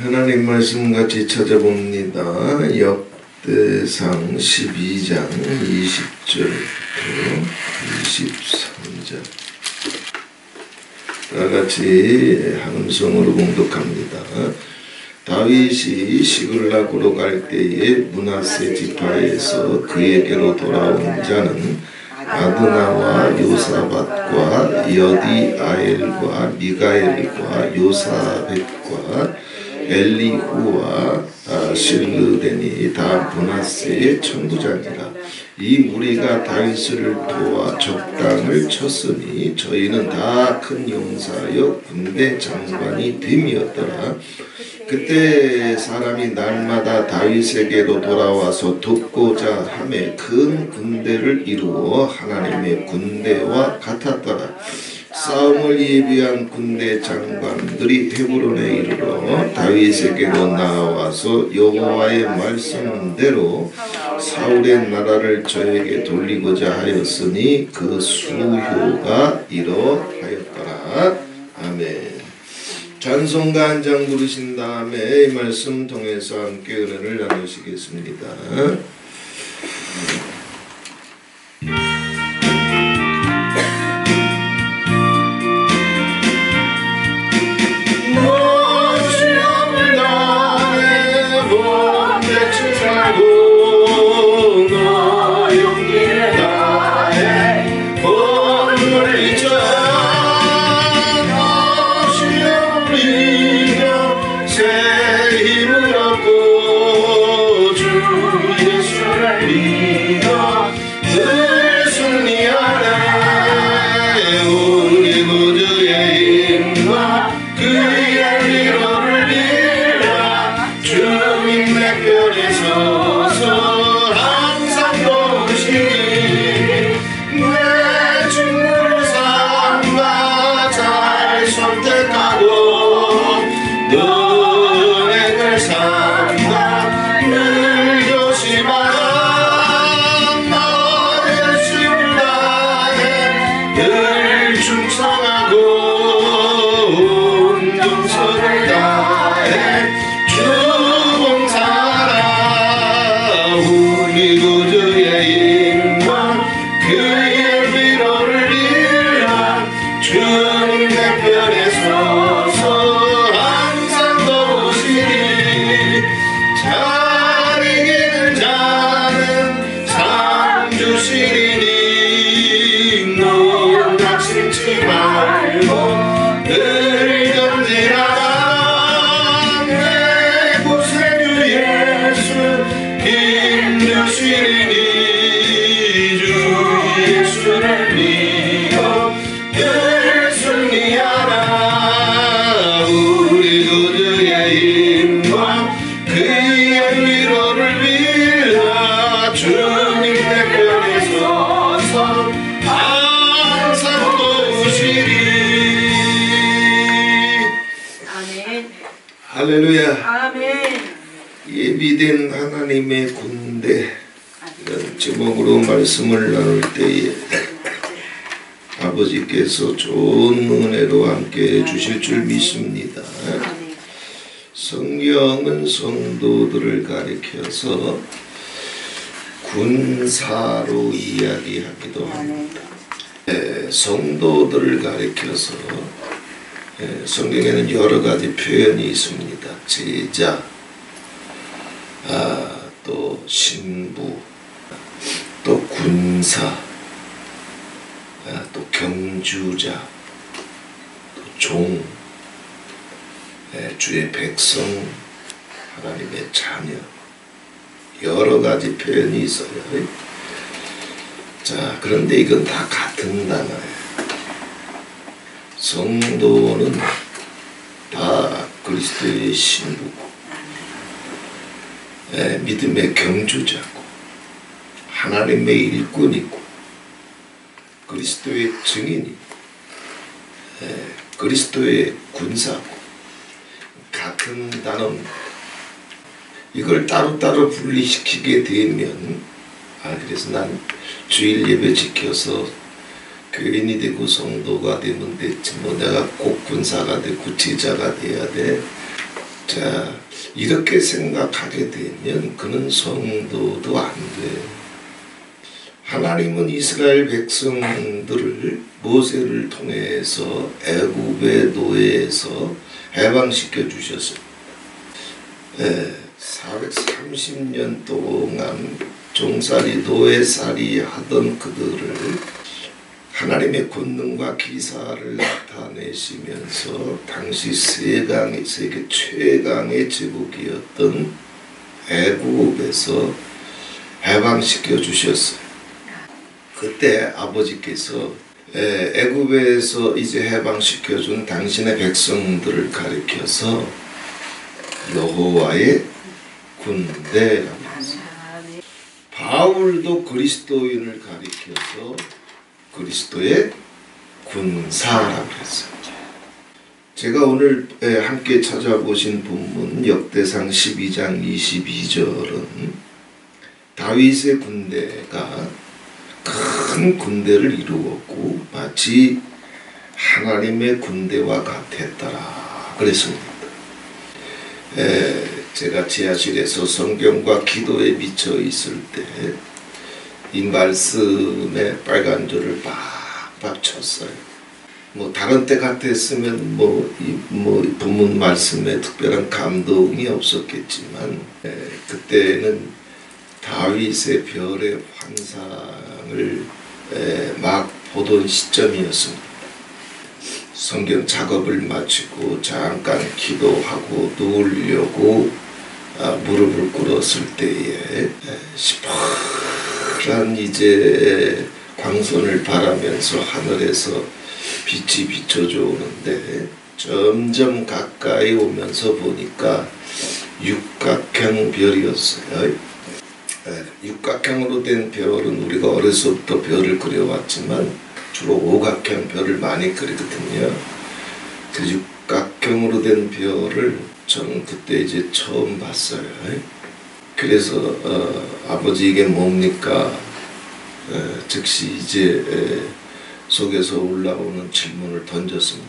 하나님 말씀 같이 찾아봅니다. 역대상 12장 20절부터 23절 다같이 함성으로 봉독합니다. 다윗이 시글락으로 갈 때에 므낫세 지파에서 그에게로 돌아온 자는 아드나와 요사밧과 여디아엘과 미가엘과 요사벳과 엘리후와 실르덴이 다 므낫세의 천부장이라. 이 무리가 다윗을 도와 적당을 쳤으니 저희는 다 큰 용사여 군대 장관이 됨이었더라. 그때 사람이 날마다 다윗에게로 돌아와서 돕고자 하매 큰 군대를 이루어 하나님의 군대와 같았더라. 싸움을 예비한 군대 장관들이 헤브론에 이르러 다윗에게로 나와서 여호와의 말씀대로 사울의 나라를 저에게 돌리고자 하였으니 그 수효가 이러하였더라. 아멘. 찬송가 한 장 부르신 다음에 이 말씀 통해서 함께 은혜를 나누시겠습니다. 할렐루야. 아멘. 예비된 하나님의 군대 이런 제목으로 말씀을 나눌 때에 아버지께서 좋은 은혜로 함께 해주실 줄 믿습니다. 성경은 성도들을 가리켜서 군사로 이야기하기도 합니다. 성도들을 가리켜서 성경에는 여러 가지 표현이 있습니다. 제자, 또 신부, 또 군사, 또 경주자, 또 종, 주의 백성, 하나님의 자녀, 여러 가지 표현이 있어요. 자, 그런데 이건 다 같은 단어예요. 성도는 다 그리스도의 신부고 믿음의 경주자고 하나님의 일꾼이고 그리스도의 증인이고 그리스도의 군사고 같은 단어입니다. 이걸 따로따로 분리시키게 되면 그래서 난 주일 예배 지켜서 교인이 되고 성도가 되면 됐지 뭐 내가 꼭 군사가 되고 제자가 돼야 돼. 자, 이렇게 생각하게 되면 그는 성도도 안 돼. 하나님은 이스라엘 백성들을 모세를 통해서 애굽의 노예에서 해방시켜 주셨어요. 430년 동안 종살이 노예살이 하던 그들을 하나님의 권능과 기사를 나타내시면서 당시 세계 최강의 제국이었던 애굽에서 해방시켜 주셨어요. 그때 아버지께서 애굽에서 이제 해방시켜준 당신의 백성들을 가리켜서 여호와의 군대라고 했어요. 바울도 그리스도인을 가리켜서 그리스도의 군사라고 했어요. 제가 오늘 함께 찾아보신 본문 역대상 12장 22절은 다윗의 군대가 큰 군대를 이루었고 마치 하나님의 군대와 같았더라 그랬습니다. 제가 지하실에서 성경과 기도에 미쳐 있을 때 이 말씀에 빨간 줄을 빡빡 쳤어요. 뭐 다른 때 같았으면 뭐 본문 말씀에 특별한 감동이 없었겠지만 그때는 다윗의 별의 환상을 막 보던 시점이었습니다. 성경 작업을 마치고 잠깐 기도하고 누우려고 무릎을 꿇었을 때에 시퍼런 이제 광선을 바라면서 하늘에서 빛이 비춰져 오는데 점점 가까이 오면서 보니까 육각형 별이었어요. 육각형으로 된 별은 우리가 어려서부터 별을 그려왔지만 주로 오각형 별을 많이 그리거든요. 그 육각형으로 된 별을 저는 그때 이제 처음 봤어요. 그래서 아버지 이게 뭡니까? 즉시 이제 속에서 올라오는 질문을 던졌습니다.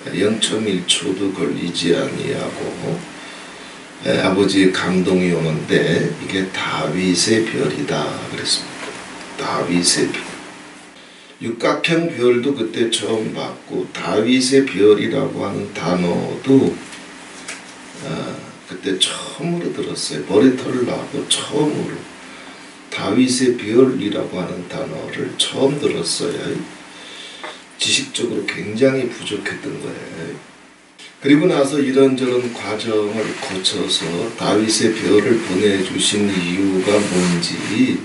0.1초도 걸리지 아니하고 아버지의 감동이 오는데 이게 다윗의 별이다 그랬습니다. 다윗의 별. 육각형 별도 그때 처음 봤고 다윗의 별이라고 하는 단어도 그때 처음으로 들었어요. 머리털을 나고 처음으로 다윗의 별이라고 하는 단어를 처음 들었어요. 지식적으로 굉장히 부족했던 거예요. 그리고 나서 이런저런 과정을 거쳐서 다윗의 별을 보내주신 이유가 뭔지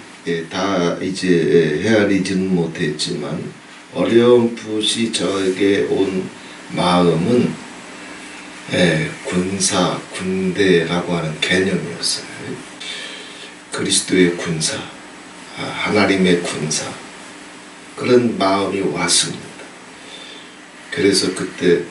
다 이제 헤아리지는 못했지만 어렴풋이 저에게 온 마음은 군사, 군대라고 하는 개념이었어요. 그리스도의 군사, 하나님의 군사 그런 마음이 왔습니다. 그래서 그때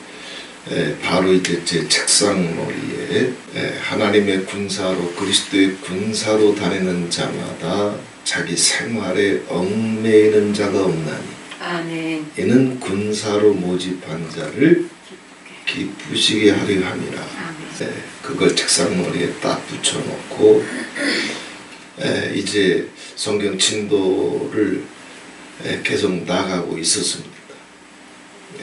바로 이제 제 책상 머리에 하나님의 군사로 그리스도의 군사로 다니는 자마다 자기 생활에 얽매이는 자가 없나니 아멘. 이는 군사로 모집한 자를 기쁘시게 하려 함이라. 그걸 책상 머리에 딱 붙여놓고 이제 성경 진도를 계속 나가고 있었습니다.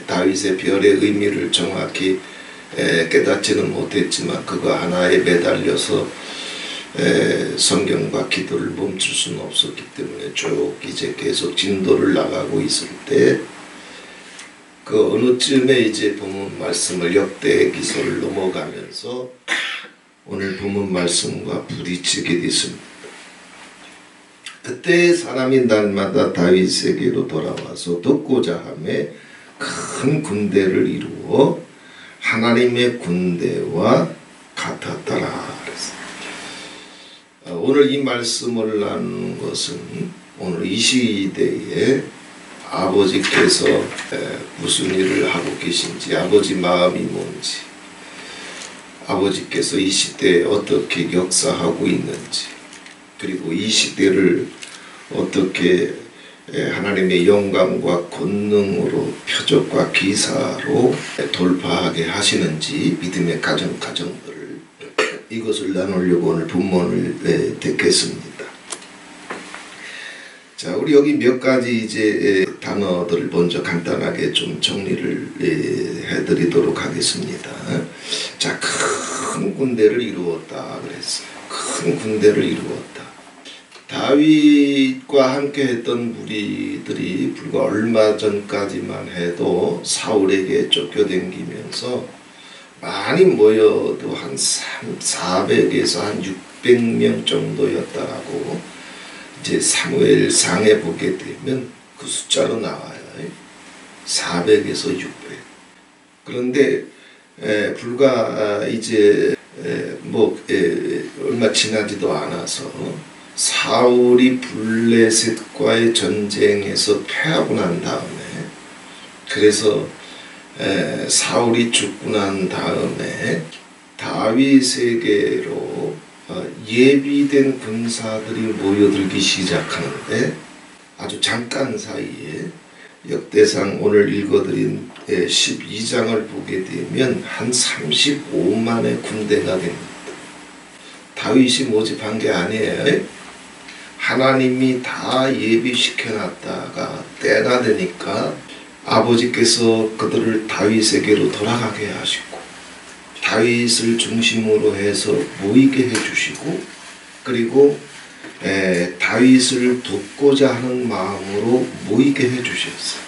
다윗의 별의 의미를 정확히 깨닫지는 못했지만 그거 하나에 매달려서 성경과 기도를 멈출 수는 없었기 때문에 쭉 이제 계속 진도를 나가고 있을 때 그 어느 쯤에 이제 본문 말씀을 역대기서를 넘어가면서 오늘 본문 말씀과 부딪히게 됐습니다. 그때 사람이 날마다 다윗에게로 돌아와서 듣고자 하매 큰 군대를 이루어 하나님의 군대와 같았더라 그랬습니다. 오늘 이 말씀을 나누는 것은 오늘 이 시대에 아버지께서 무슨 일을 하고 계신지 아버지 마음이 뭔지 아버지께서 이 시대에 어떻게 역사하고 있는지 그리고 이 시대를 어떻게 하나님의 영광과 권능으로 표적과 기사로 돌파하게 하시는지 믿음의 가정들을 이것을 나누려고 오늘 본문을 듣겠습니다. 자, 우리 여기 몇 가지 이제 단어들을 먼저 간단하게 좀 정리를 해드리도록 하겠습니다. 자, 큰 군대를 이루었다 그랬어요. 큰 군대를 이루었다. 다윗과 함께 했던 무리들이 불과 얼마 전까지만 해도 사울에게 쫓겨다니면서 많이 모여도 한 400에서 한 600명 정도였다라고 이제 사무엘상에 보게 되면 그 숫자로 나와요. 400에서 600. 그런데 불과 이제 얼마 지나지도 않아서 사울이 블레셋과의 전쟁에서 패하고 난 다음에, 그래서 사울이 죽고 난 다음에 다윗에게로 예비된 군사들이 모여들기 시작하는데, 아주 잠깐 사이에 역대상 오늘 읽어드린 12장을 보게 되면 한 35만의 군대가 됩니다. 다윗이 모집한 게 아니에요. 하나님이 다 예비시켜놨다가 때가 되니까 아버지께서 그들을 다윗에게로 돌아가게 하시고 다윗을 중심으로 해서 모이게 해주시고, 그리고 다윗을 돕고자 하는 마음으로 모이게 해주셨어요.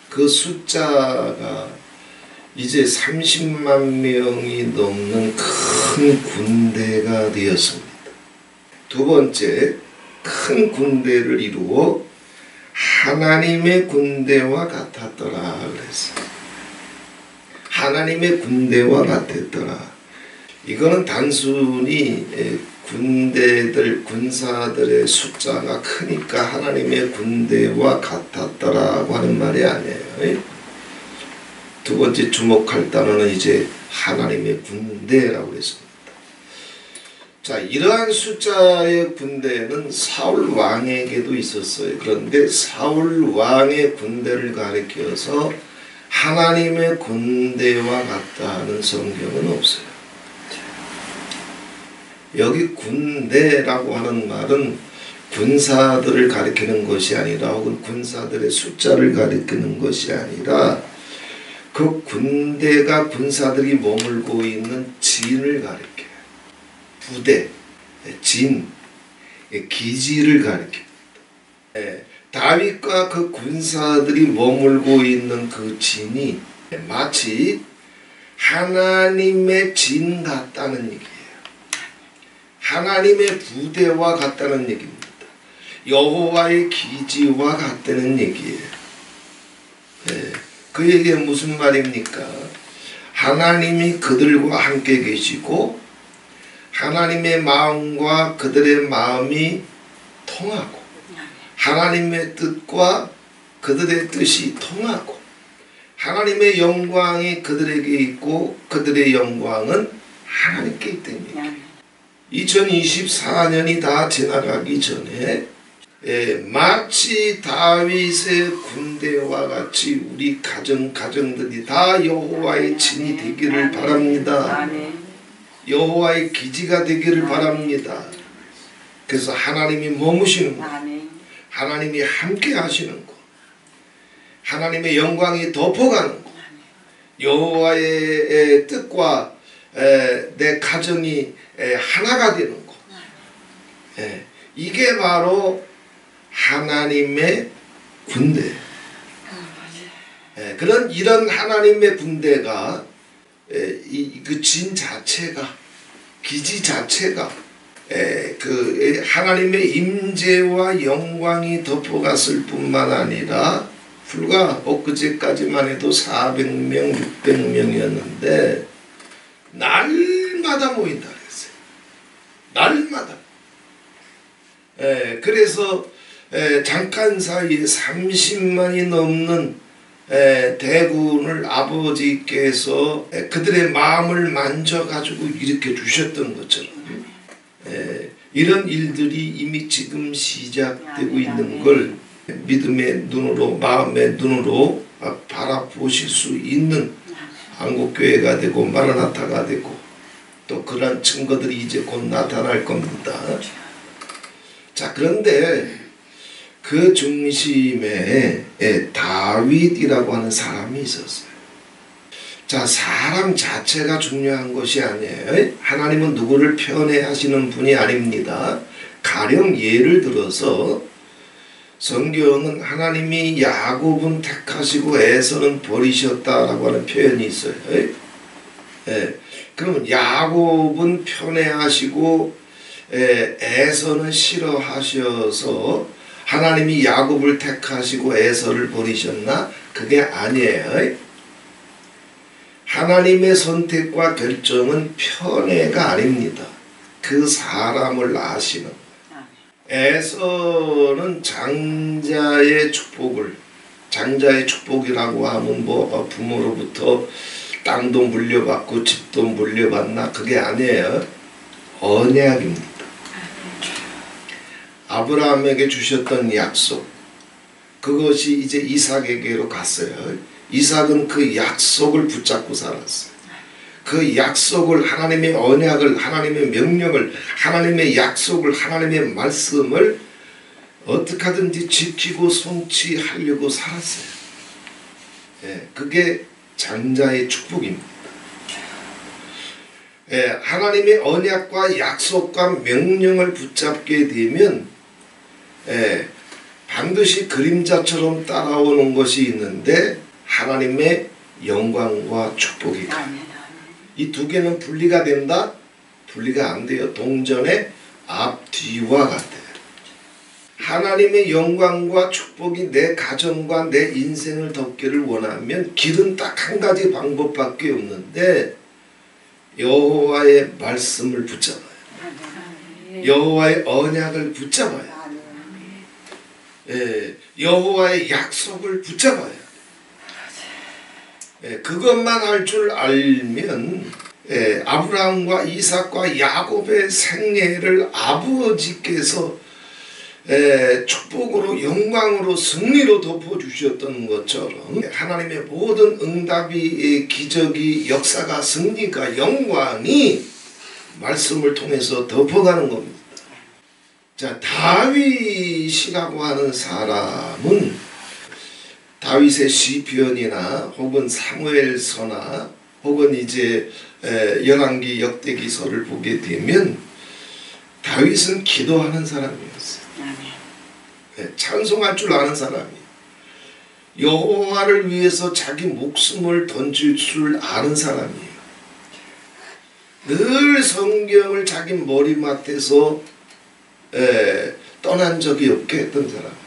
그 숫자가 이제 30만 명이 넘는 큰 군대가 되었습니다. 두 번째, 큰 군대를 이루어 하나님의 군대와 같았더라 그랬어요. 하나님의 군대와 같았더라. 이거는 단순히 군사들의 숫자가 크니까 하나님의 군대와 같았더라고 하는 말이 아니에요. 두 번째 주목할 단어는 이제 하나님의 군대라고 했습니다. 자, 이러한 숫자의 군대는 사울 왕에게도 있었어요. 그런데 사울 왕의 군대를 가리켜서 하나님의 군대와 같다 하는 성경은 없어요. 여기 군대라고 하는 말은 군사들을 가리키는 것이 아니라, 혹은 군사들의 숫자를 가리키는 것이 아니라, 그 군대가 군사들이 머물고 있는 진을 가리켜요. 부대, 진, 기지를 가리킵니다. 다윗과 그 군사들이 머물고 있는 그 진이 마치 하나님의 진 같다는 얘기예요. 하나님의 부대와 같다는 얘기입니다. 여호와의 기지와 같다는 얘기예요. 그 얘기가 무슨 말입니까? 하나님이 그들과 함께 계시고 하나님의 마음과 그들의 마음이 통하고, 하나님의 뜻과 그들의 뜻이 통하고, 하나님의 영광이 그들에게 있고 그들의 영광은 하나님께 있답니다. 2024년이 다 지나가기 전에 마치 다윗의 군대와 같이 우리 가정들이 다 여호와의 진이 되기를 바랍니다. 여호와의 기지가 되기를 바랍니다. 그래서 하나님이 머무시는 것, 하나님이 함께 하시는 것, 하나님의 영광이 덮어가는 것, 여호와의 뜻과 내 가정이 하나가 되는 것, 이게 바로 하나님의 군대. 그런 이런 하나님의 군대가 그 진 자체가, 기지 자체가 그 하나님의 임재와 영광이 덮어갔을 뿐만 아니라 불과 엊그제까지만 해도 400명, 600명이었는데 날마다 모인다 그랬어요. 날마다. 그래서 잠깐 사이에 30만이 넘는 대군을 아버지께서 그들의 마음을 만져가지고 일으켜 주셨던 것처럼 이런 일들이 이미 지금 시작되고 있는 걸 믿음의 눈으로, 마음의 눈으로 바라보실 수 있는 한국교회가 되고 마라나타가 되고 또 그러한 증거들이 이제 곧 나타날 겁니다. 자, 그런데 그 중심에 다윗이라고 하는 사람이 있었어요. 자, 사람 자체가 중요한 것이 아니에요. 하나님은 누구를 편애하시는 분이 아닙니다. 가령 예를 들어서 성경은 하나님이 야곱은 택하시고 에서는 버리셨다라고 하는 표현이 있어요. 그러면 야곱은 편애하시고 에서는 싫어하셔서 하나님이 야곱을 택하시고 에서를 버리셨나? 그게 아니에요. 하나님의 선택과 결정은 편애가 아닙니다. 그 사람을 아시는. 에서는 장자의 축복이라고 하면 뭐 부모로부터 땅도 물려받고 집도 물려받나? 그게 아니에요. 언약입니다. 아브라함에게 주셨던 약속, 그것이 이제 이삭에게로 갔어요. 이삭은 그 약속을 붙잡고 살았어요. 그 약속을, 하나님의 언약을, 하나님의 명령을, 하나님의 약속을, 하나님의 말씀을 어떻게 하든지 지키고 성취하려고 살았어요. 그게 장자의 축복입니다. 하나님의 언약과 약속과 명령을 붙잡게 되면 반드시 그림자처럼 따라오는 것이 있는데 하나님의 영광과 축복이 이 두 개는 분리가 된다? 분리가 안 돼요. 동전의 앞뒤와 같아요. 하나님의 영광과 축복이 내 가정과 내 인생을 덮기를 원하면 길은 딱 한 가지 방법밖에 없는데 여호와의 말씀을 붙잡아요. 여호와의 언약을 붙잡아요. 여호와의 약속을 붙잡아요. 그것만 할 줄 알면 아브라함과 이삭과 야곱의 생애를 아버지께서 축복으로, 영광으로, 승리로 덮어주셨던 것처럼 하나님의 모든 응답이, 기적이, 역사가, 승리가, 영광이 말씀을 통해서 덮어가는 겁니다. 자, 다윗이라고 하는 사람은 다윗의 시편이나 혹은 사무엘서나 혹은 이제 열왕기, 역대기서를 보게 되면 다윗은 기도하는 사람이었어요. 찬송할 줄 아는 사람이에요. 여호와를 위해서 자기 목숨을 던질 줄 아는 사람이에요. 늘 성경을 자기 머리맡에서 떠난 적이 없게 했던 사람이에요.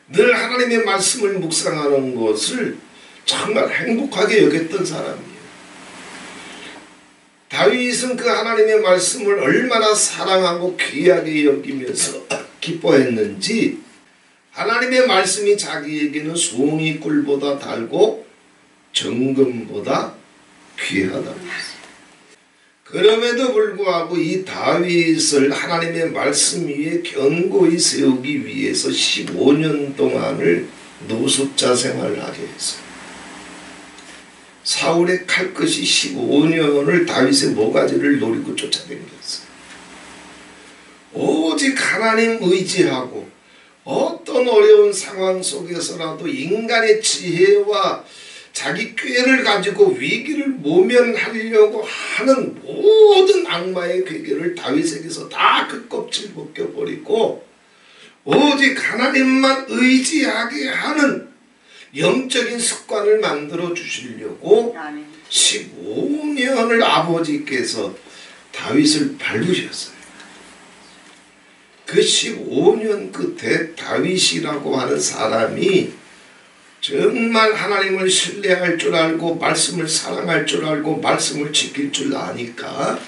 늘 하나님의 말씀을 묵상하는 것을 정말 행복하게 여겼던 사람이에요. 다윗은 그 하나님의 말씀을 얼마나 사랑하고 귀하게 여기면서 기뻐했는지 하나님의 말씀이 자기에게는 송이 꿀보다 달고 정금보다 귀하다. 그럼에도 불구하고 이 다윗을 하나님의 말씀 위에 견고히 세우기 위해서 15년 동안을 노숙자 생활을 하게 했어요. 사울의 칼끝이 15년을 다윗의 모가지를 노리고 쫓아다녔어요. 오직 하나님 의지하고 어떤 어려운 상황 속에서라도 인간의 지혜와 자기 꾀를 가지고 위기를 모면하려고 하는 모든 악마의 괴계를 다윗에게서 다 그 껍질 벗겨버리고 오직 하나님만 의지하게 하는 영적인 습관을 만들어 주시려고 15년을 아버지께서 다윗을 밟으셨어요. 그 15년 끝에 다윗이라고 하는 사람이 정말 하나님을 신뢰할 줄 알고 말씀을 사랑할 줄 알고 말씀을 지킬 줄 아니까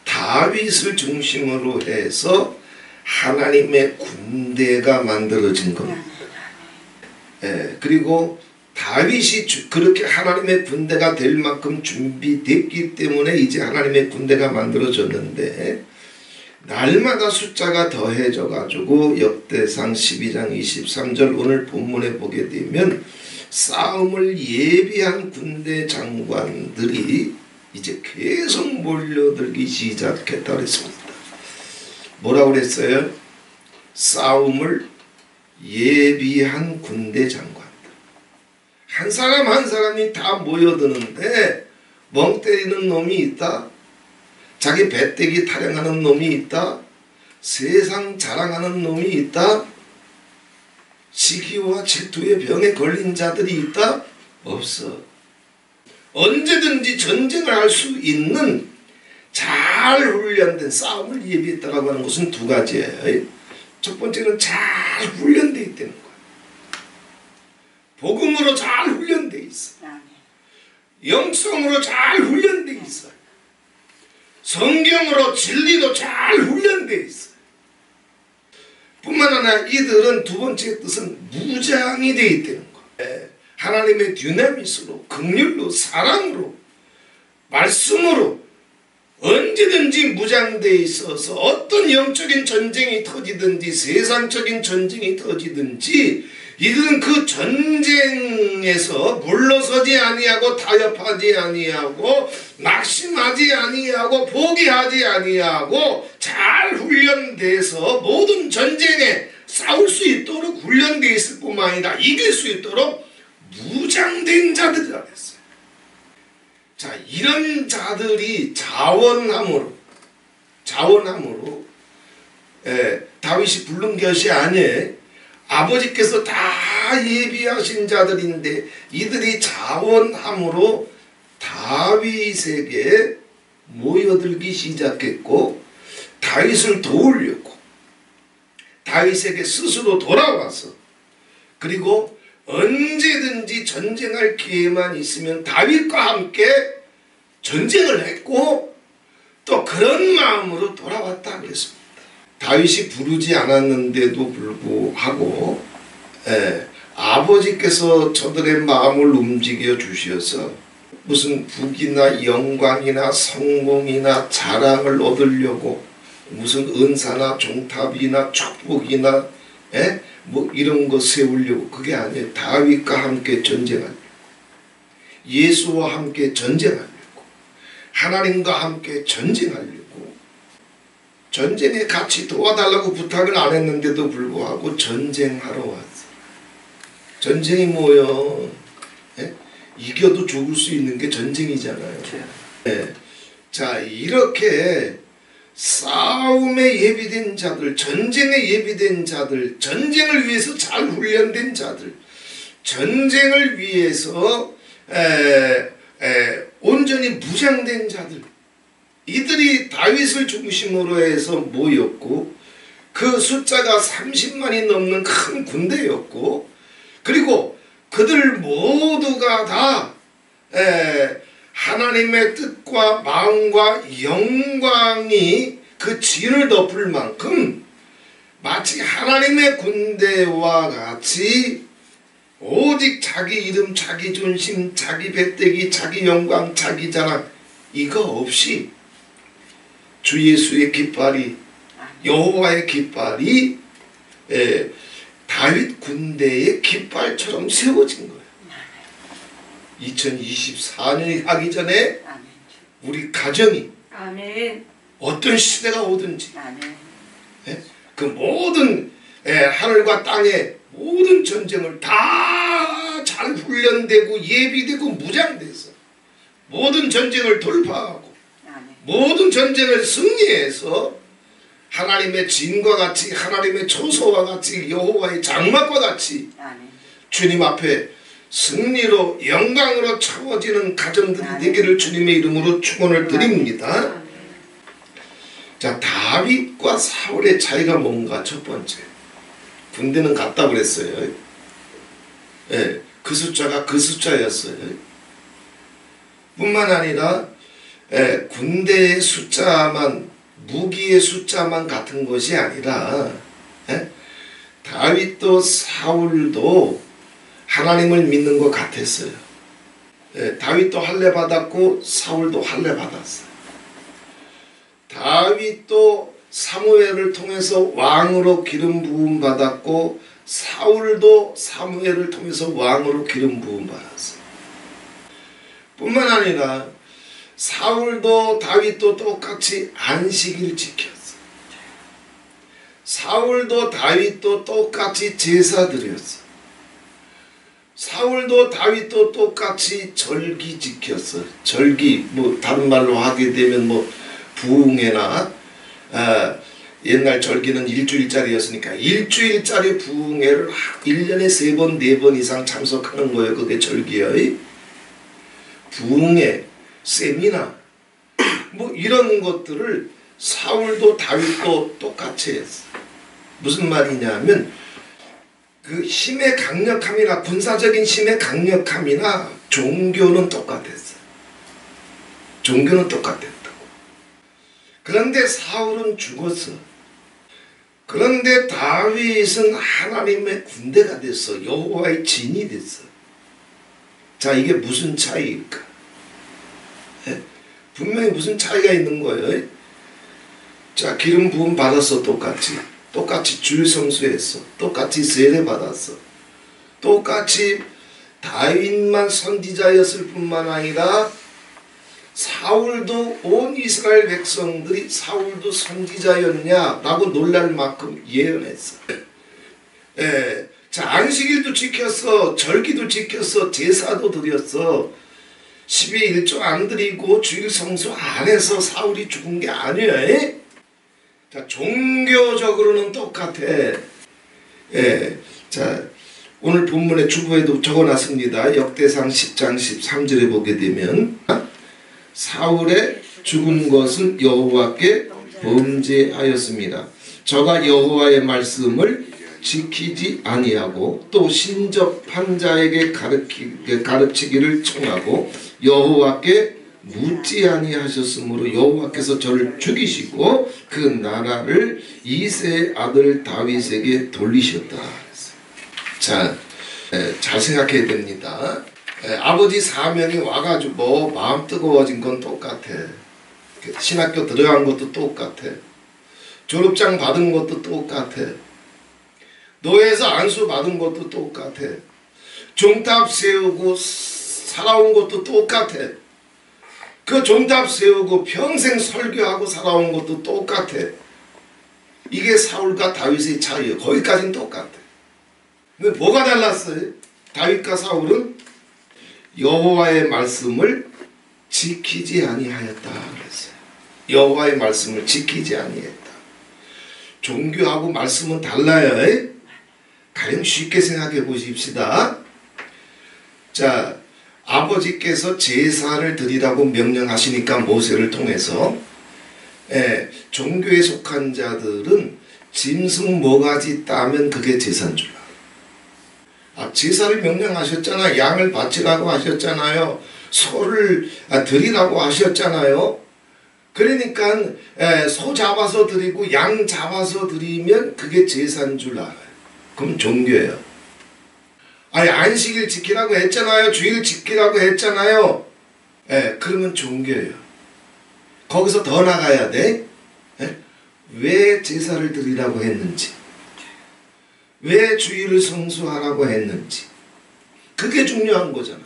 다윗을 중심으로 해서 하나님의 군대가 만들어진 겁니다. 그리고 다윗이 그렇게 하나님의 군대가 될 만큼 준비됐기 때문에 이제 하나님의 군대가 만들어졌는데 날마다 숫자가 더해져 가지고 역대상 12장 23절 오늘 본문에 보게 되면 싸움을 예비한 군대 장관들이 이제 계속 몰려들기 시작했다 그랬습니다. 뭐라고 그랬어요? 싸움을 예비한 군대 장관들. 한 사람 한 사람이 다 모여드는데 멍 때리는 놈이 있다. 자기 배때기 타령하는 놈이 있다. 세상 자랑하는 놈이 있다. 시기와 질투의 병에 걸린 자들이 있다? 없어. 언제든지 전쟁을 할 수 있는 잘 훈련된 싸움을 예비했다고 하는 것은 두 가지예요. 첫 번째는 잘 훈련되어 있다는 거예요. 복음으로 잘 훈련되어 있어. 영성으로 잘 훈련되어 있어. 성경으로 진리도 잘 훈련되어 있어. 뿐만 아니라 이들은 두 번째 뜻은 무장이 되어 있다는 거예요. 하나님의 듀나미스로, 긍휼로, 사랑으로, 말씀으로 언제든지 무장되어 있어서 어떤 영적인 전쟁이 터지든지 세상적인 전쟁이 터지든지 이들은 그 전쟁에서 물러서지 아니하고 타협하지 아니하고 낙심하지 아니하고 포기하지 아니하고 잘 훈련돼서 모든 전쟁에 싸울 수 있도록 훈련되어 있을 뿐만 아니라 이길 수 있도록 무장된 자들이라고 했어요. 자, 이런 자들이 자원함으로 다윗이 부른 것이 아니에요. 아버지께서 다 예비하신 자들인데 이들이 자원함으로 다윗에게 모여들기 시작했고 다윗을 도우려고 다윗에게 스스로 돌아와서 그리고 언제든지 전쟁할 기회만 있으면 다윗과 함께 전쟁을 했고 또 그런 마음으로 돌아왔다 그랬습니다. 다윗이 부르지 않았는데도 불구하고 아버지께서 저들의 마음을 움직여 주셔서 무슨 부귀나 영광이나 성공이나 자랑을 얻으려고 무슨 은사나 종탑이나 축복이나 뭐 이런 거 세우려고 그게 아니에요. 다윗과 함께 전쟁하려고 예수와 함께 전쟁하려고 하나님과 함께 전쟁하려고 전쟁에 같이 도와달라고 부탁을 안 했는데도 불구하고 전쟁하러 왔어. 전쟁이 뭐요? 이겨도 죽을 수 있는 게 전쟁이잖아요. 자, 이렇게 싸움에 예비된 자들, 전쟁에 예비된 자들, 전쟁을 위해서 잘 훈련된 자들, 전쟁을 위해서 온전히 무장된 자들, 이들이 다윗을 중심으로 해서 모였고 그 숫자가 30만이 넘는 큰 군대였고 그리고 그들 모두가 다 하나님의 뜻과 마음과 영광이 그 진을 덮을 만큼 마치 하나님의 군대와 같이 오직 자기 이름, 자기 존심, 자기 배때기, 자기 영광, 자기 자랑 이거 없이 주 예수의 깃발이 여호와의 깃발이 다윗 군대의 깃발처럼 세워진 거예요. 2024년이 가기 전에 우리 가정이 어떤 시대가 오든지 그 모든 하늘과 땅의 모든 전쟁을 다 잘 훈련되고 예비되고 무장돼서 모든 전쟁을 돌파하고 모든 전쟁을 승리해서 하나님의 진과 같이 하나님의 초소와 같이 여호와의 장막과 같이 주님 앞에 승리로 영광으로 채워지는 가정들이 되기를 주님의 이름으로 축원을 드립니다. 자, 다윗과 사울의 차이가 뭔가? 첫 번째, 군대는 같다 그랬어요. 그 숫자가 그 숫자였어요. 뿐만 아니라 군대의 숫자만, 무기의 숫자만 같은 것이 아니라 다윗도 사울도 하나님을 믿는 것 같았어요. 다윗도 할례 받았고 사울도 할례 받았어요. 다윗도 사무엘을 통해서 왕으로 기름 부음 받았고 사울도 사무엘을 통해서 왕으로 기름 부음 받았어. 뿐만 아니라 사울도 다윗도 똑같이 안식일 지켰어. 사울도 다윗도 똑같이 제사 드렸어. 사울도 다윗도 똑같이 절기 지켰어. 절기 뭐 다른 말로 하게 되면 뭐 부흥회나 옛날 절기는 일주일짜리였으니까 일주일짜리 부흥회를 1년에 3번 4번 이상 참석하는 거예요. 그게 절기예요. 부흥회, 세미나 뭐 이런 것들을 사울도 다윗도 똑같이 했어. 무슨 말이냐면 그 힘의 강력함이나 군사적인 힘의 강력함이나 종교는 똑같았어. 종교는 똑같았다고. 그런데 사울은 죽었어. 그런데 다윗은 하나님의 군대가 됐어. 여호와의 진이 됐어. 자, 이게 무슨 차이일까? 분명히 무슨 차이가 있는 거예요. 자, 기름 부음 받았어. 똑같이 주일 성수했어. 똑같이 세례 받았어. 똑같이 다윗만 선지자였을 뿐만 아니라 사울도 온 이스라엘 백성들이 사울도 선지자였냐라고 놀랄 만큼 예언했어. 자, 안식일도 지켰어. 절기도 지켰어. 제사도 드렸어. 12일조 안 드리고 주일 성수 안 해서 사울이 죽은 게 아니에요. 자, 종교적으로는 똑같아. 자, 오늘 본문의 주부에도 적어놨습니다. 역대상 10장 13절에 보게 되면 사울의 죽은 것은 여호와께 범죄하였습니다. 저가 여호와의 말씀을 지키지 아니하고 또 신접한 자에게 가르치기를 청하고 여호와께 묻지 아니하셨으므로 여호와께서 저를 죽이시고 그 나라를 이새의 아들 다윗에게 돌리셨다. 자, 잘 생각해야 됩니다. 아버지 사명이 와가지고 마음 뜨거워진 건 똑같아. 신학교 들어간 것도 똑같아. 졸업장 받은 것도 똑같아. 노예에서 안수 받은 것도 똑같아. 종탑 세우고 살아온 것도 똑같아. 그 종탑 세우고 평생 설교하고 살아온 것도 똑같아. 이게 사울과 다윗의 차이예요. 거기까지는 똑같아. 근데 뭐가 달랐어요? 다윗과 사울은 여호와의 말씀을 지키지 아니하였다 그랬어요. 여호와의 말씀을 지키지 아니했다. 종교하고 말씀은 달라요. 가령 쉽게 생각해 보십시다. 자, 아버지께서 제사를 드리라고 명령하시니까 모세를 통해서 종교에 속한 자들은 짐승 모가지 따면 그게 제사인 줄 알아. 제사를 명령하셨잖아요. 양을 바치라고 하셨잖아요. 소를 드리라고 하셨잖아요. 그러니까 소 잡아서 드리고 양 잡아서 드리면 그게 제사인 줄 알아요. 그럼 종교예요. 아니, 안식일 지키라고 했잖아요. 주일 지키라고 했잖아요. 그러면 종교예요. 거기서 더 나가야 돼. 왜 제사를 드리라고 했는지, 왜 주일을 성수하라고 했는지, 그게 중요한 거잖아.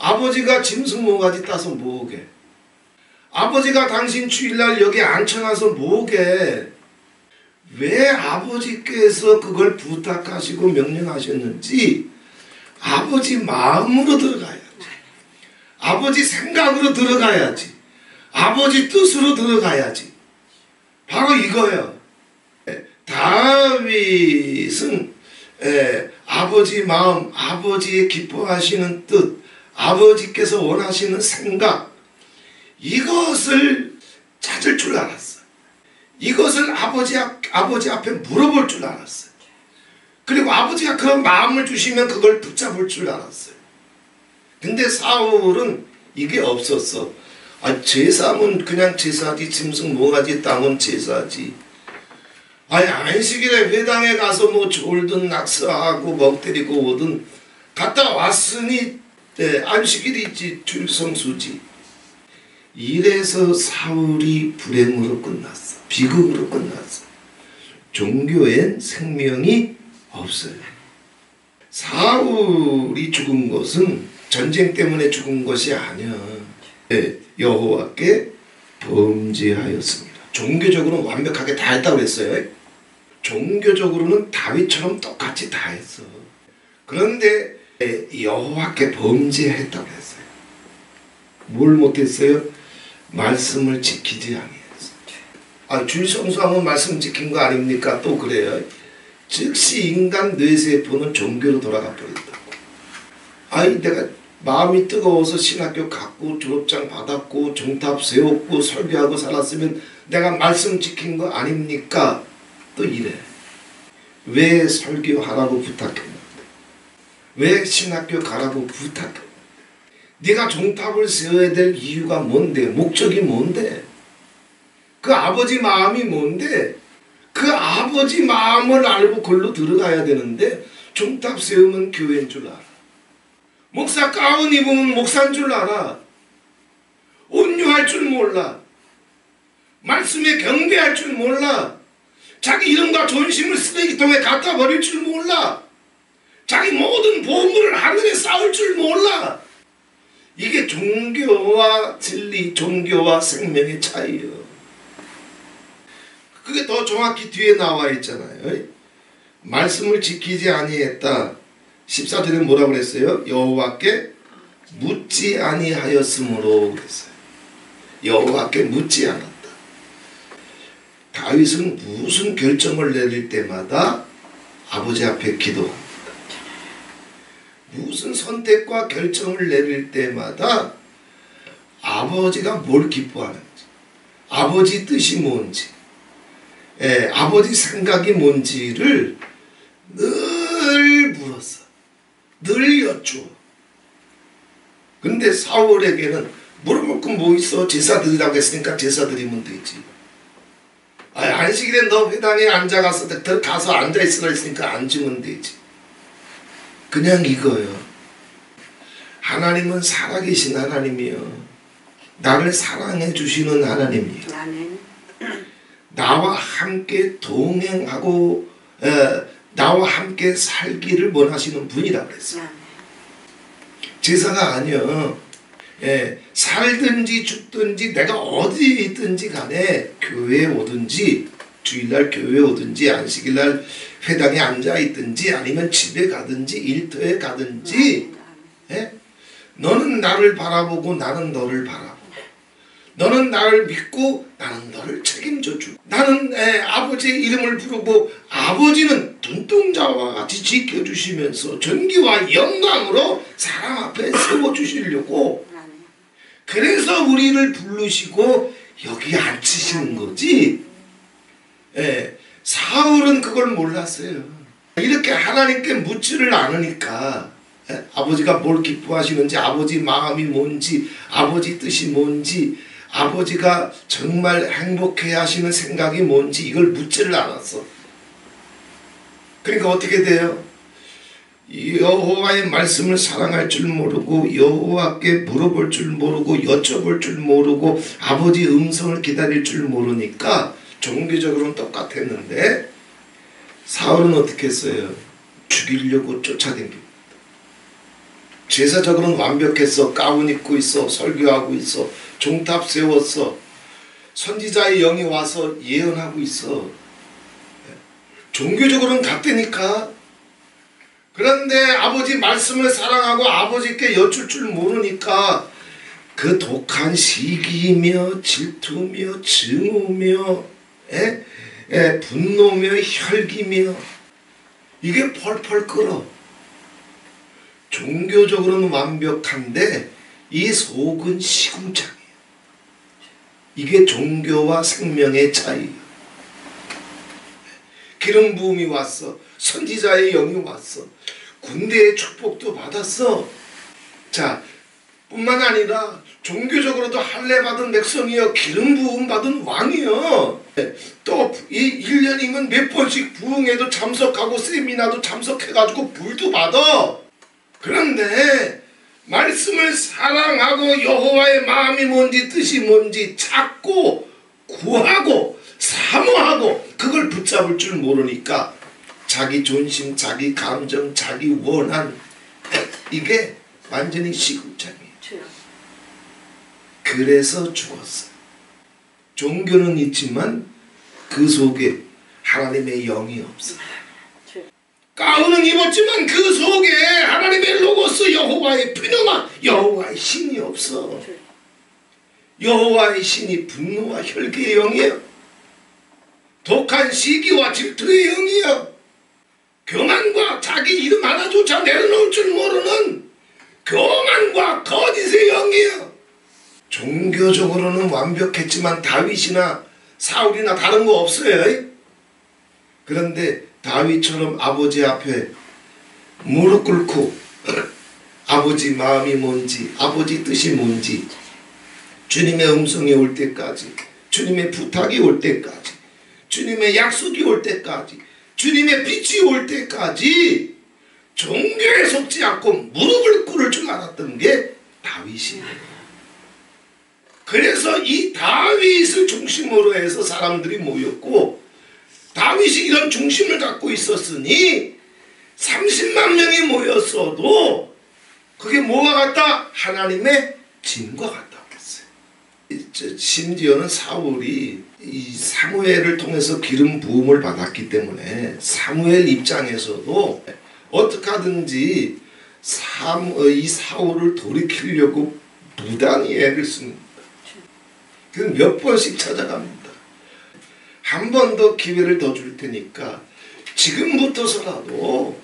아버지가 짐승 모가지 따서 뭐게? 아버지가 당신 주일날 여기 앉혀놔서 뭐게? 왜 아버지께서 그걸 부탁하시고 명령하셨는지 아버지 마음으로 들어가야지. 아버지 생각으로 들어가야지. 아버지 뜻으로 들어가야지. 바로 이거예요. 다윗은 아버지 마음, 아버지의 기뻐하시는 뜻, 아버지께서 원하시는 생각, 이것을 찾을 줄 알았어. 이것을 아버지 앞에 물어볼 줄 알았어요. 그리고 아버지가 그런 마음을 주시면 그걸 붙잡을 줄 알았어요. 근데 사울은 이게 없었어. 제사면 그냥 제사지, 짐승 모가지 따면 제사지. 안식일에 회당에 가서 뭐 졸든 낙서하고 먹때리고 오든 갔다 왔으니 안식일이지, 주일성수지. 이래서 사울이 불행으로 끝났어. 비극으로 끝났어. 종교엔 생명이 없어요. 사울이 죽은 것은 전쟁 때문에 죽은 것이 아니야. 여호와께 범죄하였습니다. 종교적으로는 완벽하게 다 했다고 그랬어요. 종교적으로는 다윗처럼 똑같이 다 했어. 그런데 여호와께 범죄했다고 했어요. 뭘 못했어요? 말씀을 지키지 아니했어. 주일 성수하면 말씀 지킨 거 아닙니까? 또 그래요. 즉시 인간 뇌세포는 종교로 돌아가 버린다고. 내가 마음이 뜨거워서 신학교 갔고 졸업장 받았고 종탑 세웠고 설교하고 살았으면 내가 말씀 지킨 거 아닙니까? 또 이래. 왜 설교하라고 부탁했는데? 왜 신학교 가라고 부탁했는데? 네가 종탑을 세워야 될 이유가 뭔데? 목적이 뭔데? 그 아버지 마음이 뭔데? 그 아버지 마음을 알고 걸로 들어가야 되는데 종탑 세우면 교회인 줄 알아. 목사 가운 입으면 목사인 줄 알아. 온유할 줄 몰라. 말씀에 경배할 줄 몰라. 자기 이름과 존심을 쓰레기통에 갖다 버릴 줄 몰라. 자기 모든 보물을 하늘에 쌓을 줄 몰라. 이게 종교와 진리, 종교와 생명의 차이예요. 그게 더 정확히 뒤에 나와 있잖아요. 말씀을 지키지 아니했다. 14절에 뭐라고 그랬어요? 여호와께 묻지 아니하였으므로 그랬어요. 여호와께 묻지 않았다. 다윗은 무슨 결정을 내릴 때마다 아버지 앞에 기도합니다. 무슨 선택과 결정을 내릴 때마다 아버지가 뭘 기뻐하는지, 아버지 뜻이 뭔지, 아버지 생각이 뭔지를 늘 물었어. 늘 여쭈어. 근데 사울에게는 물어볼 건 뭐 있어? 제사 드리라고 했으니까 제사 드리면 되지. 안식일에 너 회당에 앉아가서 가서 앉아있으라 했으니까 앉으면 되지. 그냥 이거요. 하나님은 살아계신 하나님이요. 나를 사랑해 주시는 하나님이요. 나와 함께 동행하고 나와 함께 살기를 원하시는 분이라고 그랬어요. 제사가 아니요. 살든지 죽든지 내가 어디 있든지 간에 교회에 오든지 주일날 교회에 오든지 안식일날 회당에 앉아있든지 아니면 집에 가든지 일터에 가든지 너는 나를 바라보고 나는 너를 바라보고 너는 나를 믿고 나는 너를 책임져 주고 나는 아버지의 이름을 부르고 아버지는 눈동자와 같이 지켜주시면서 존귀와 영광으로 사람 앞에 세워주시려고 그래서 우리를 부르시고 여기 앉히시는 거지. 사울은 그걸 몰랐어요. 이렇게 하나님께 묻지를 않으니까 아버지가 뭘 기뻐하시는지 아버지 마음이 뭔지 아버지 뜻이 뭔지 아버지가 정말 행복해 하시는 생각이 뭔지 이걸 묻지를 않았어. 그러니까 어떻게 돼요? 여호와의 말씀을 사랑할 줄 모르고 여호와께 물어볼 줄 모르고 여쭤볼 줄 모르고 아버지 음성을 기다릴 줄 모르니까 종교적으로는 똑같았는데 사울은 어떻게 했어요? 죽이려고 쫓아다닙니다. 제사적으로는 완벽했어. 가운 입고 있어. 설교하고 있어. 종탑 세웠어. 선지자의 영이 와서 예언하고 있어. 종교적으로는 같다니까. 그런데 아버지 말씀을 사랑하고 아버지께 여쭐 줄 모르니까 그 독한 시기며 질투며 증오며 분노며 혈기며 이게 펄펄 끓어. 종교적으로는 완벽한데 이 속은 시궁창이에요. 이게 종교와 생명의 차이예요. 기름 부음이 왔어. 선지자의 영이 왔어. 군대의 축복도 받았어. 자, 뿐만 아니라 종교적으로도 할례 받은 백성이여 기름 부음 받은 왕이여. 또 이 1년이면 몇 번씩 부흥회도 참석하고 세미나도 참석해가지고 불도 받아. 그런데 말씀을 사랑하고 여호와의 마음이 뭔지 뜻이 뭔지 찾고 구하고 사모하고 그걸 붙잡을 줄 모르니까 자기 존심, 자기 감정, 자기 원한 이게 완전히 시궁창이에요. 그래서 죽었어요. 종교는 있지만 그 속에 하나님의 영이 없어요. 가운은 입었지만 그 속에 하나님의 로고스 여호와의 푸뉴마 여호와의 신이 없어. 여호와의 신이 분노와 혈기의 영이에요. 독한 시기와 질투의 영이에요. 교만과 자기 이름 하나조차 내려놓을 줄 모르는 교만과 거짓의 영이에요. 종교적으로는 완벽했지만 다윗이나 사울이나 다른 거 없어요. 그런데 다윗처럼 아버지 앞에 무릎 꿇고 아버지 마음이 뭔지 아버지 뜻이 뭔지 주님의 음성이 올 때까지 주님의 부탁이 올 때까지 주님의 약속이 올 때까지 주님의 빛이 올 때까지 종교에 속지 않고 무릎을 꿇을 줄 알았던 게 다윗이에요. 그래서 이 다윗을 중심으로 해서 사람들이 모였고 다윗이 이런 중심을 갖고 있었으니 30만 명이 모였어도 그게 뭐가 같다? 하나님의 진과 같다고 했어요. 심지어는 사울이 이 사무엘을 통해서 기름 부음을 받았기 때문에 사무엘 입장에서도 어떻게 하든지 이 사울을 돌이키려고 무단히 애를 씁니다. 그럼 몇 번씩 찾아갑니다. 한 번 더 기회를 더 줄 테니까 지금부터서라도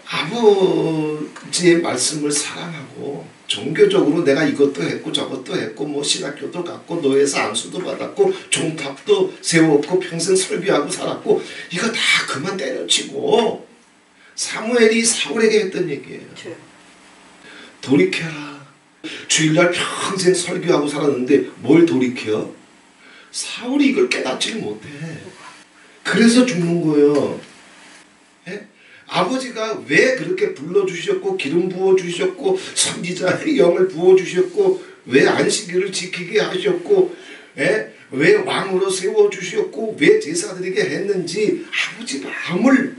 아버지의 말씀을 사랑하고 종교적으로 내가 이것도 했고 저것도 했고 뭐 신학교도 갔고 노예사 안수도 받았고 종탑도 세웠고 평생 설교하고 살았고 이거 다 그만 때려치고 사무엘이 사울에게 했던 얘기예요. 돌이켜라. 주일날 평생 설교하고 살았는데 뭘 돌이켜? 사울이 이걸 깨닫지 못해. 그래서 죽는 거예요. 예? 아버지가 왜 그렇게 불러주셨고 기름 부어주셨고 선지자의 영을 부어주셨고 왜 안식일을 지키게 하셨고 예? 왜 왕으로 세워주셨고 왜 제사드리게 했는지 아버지 마음을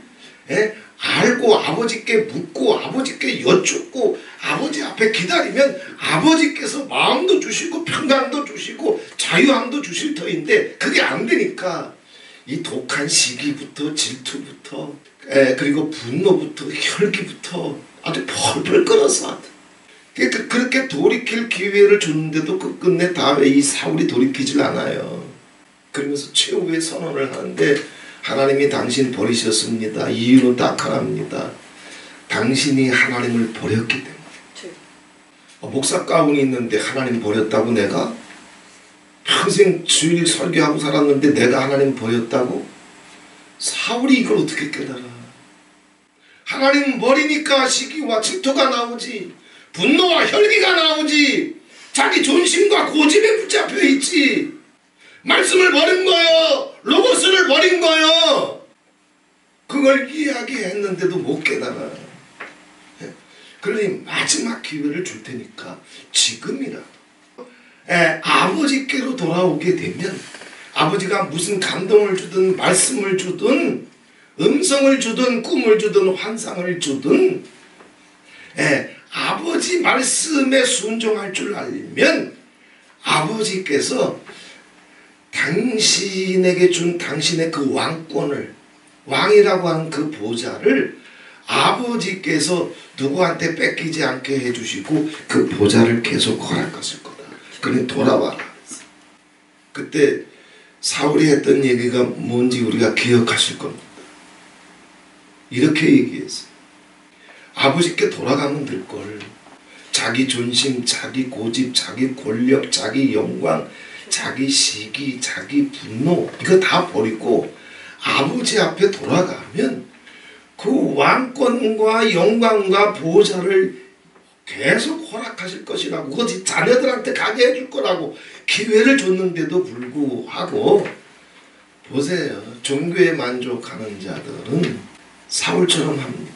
예? 알고 아버지께 묻고 아버지께 여쭙고 아버지 앞에 기다리면 아버지께서 마음도 주시고 평강도 주시고 자유함도 주실 터인데 그게 안 되니까 이 독한 시기부터 질투부터 그리고 분노부터 혈기부터 아주 펄펄 끓어서 그렇게 돌이킬 기회를 줬는데도 끝끝내 이 사울이 돌이키질 않아요. 그러면서 최후의 선언을 하는데 하나님이 당신 버리셨습니다. 이유는 딱 하나입니다. 당신이 하나님을 버렸기 때문에. 목사 가운이 있는데 하나님 버렸다고 내가? 평생 주일 설교하고 살았는데 내가 하나님 버렸다고? 사울이 이걸 어떻게 깨달아? 하나님 버리니까 시기와 질투가 나오지. 분노와 혈기가 나오지. 자기 존심과 고집에 붙잡혀 있지. 말씀을 버린 거요. 로고스를 버린 거요. 그걸 이야기했는데도 못 깨달아. 그러니 마지막 기회를 줄 테니까 지금이라도 아버지께로 돌아오게 되면 아버지가 무슨 감동을 주든 말씀을 주든 음성을 주든 꿈을 주든 환상을 주든 아버지 말씀에 순종할 줄 알면 아버지께서 당신에게 준 당신의 그 왕권을 왕이라고 하는 그 보좌를 아버지께서 누구한테 뺏기지 않게 해주시고 그 보좌를 계속 허락하실 거다. 그러니 돌아와라. 그때 사울이 했던 얘기가 뭔지 우리가 기억하실 겁니다. 이렇게 얘기했어요. 아버지께 돌아가면 될걸. 자기 존심, 자기 고집, 자기 권력, 자기 영광, 자기 시기, 자기 분노 이거 다 버리고 아버지 앞에 돌아가면 그 왕권과 영광과 보좌를 계속 허락하실 것이라고 그것이 자녀들한테 가게 해줄 거라고 기회를 줬는데도 불구하고 보세요. 종교에 만족하는 자들은 사울처럼 합니다.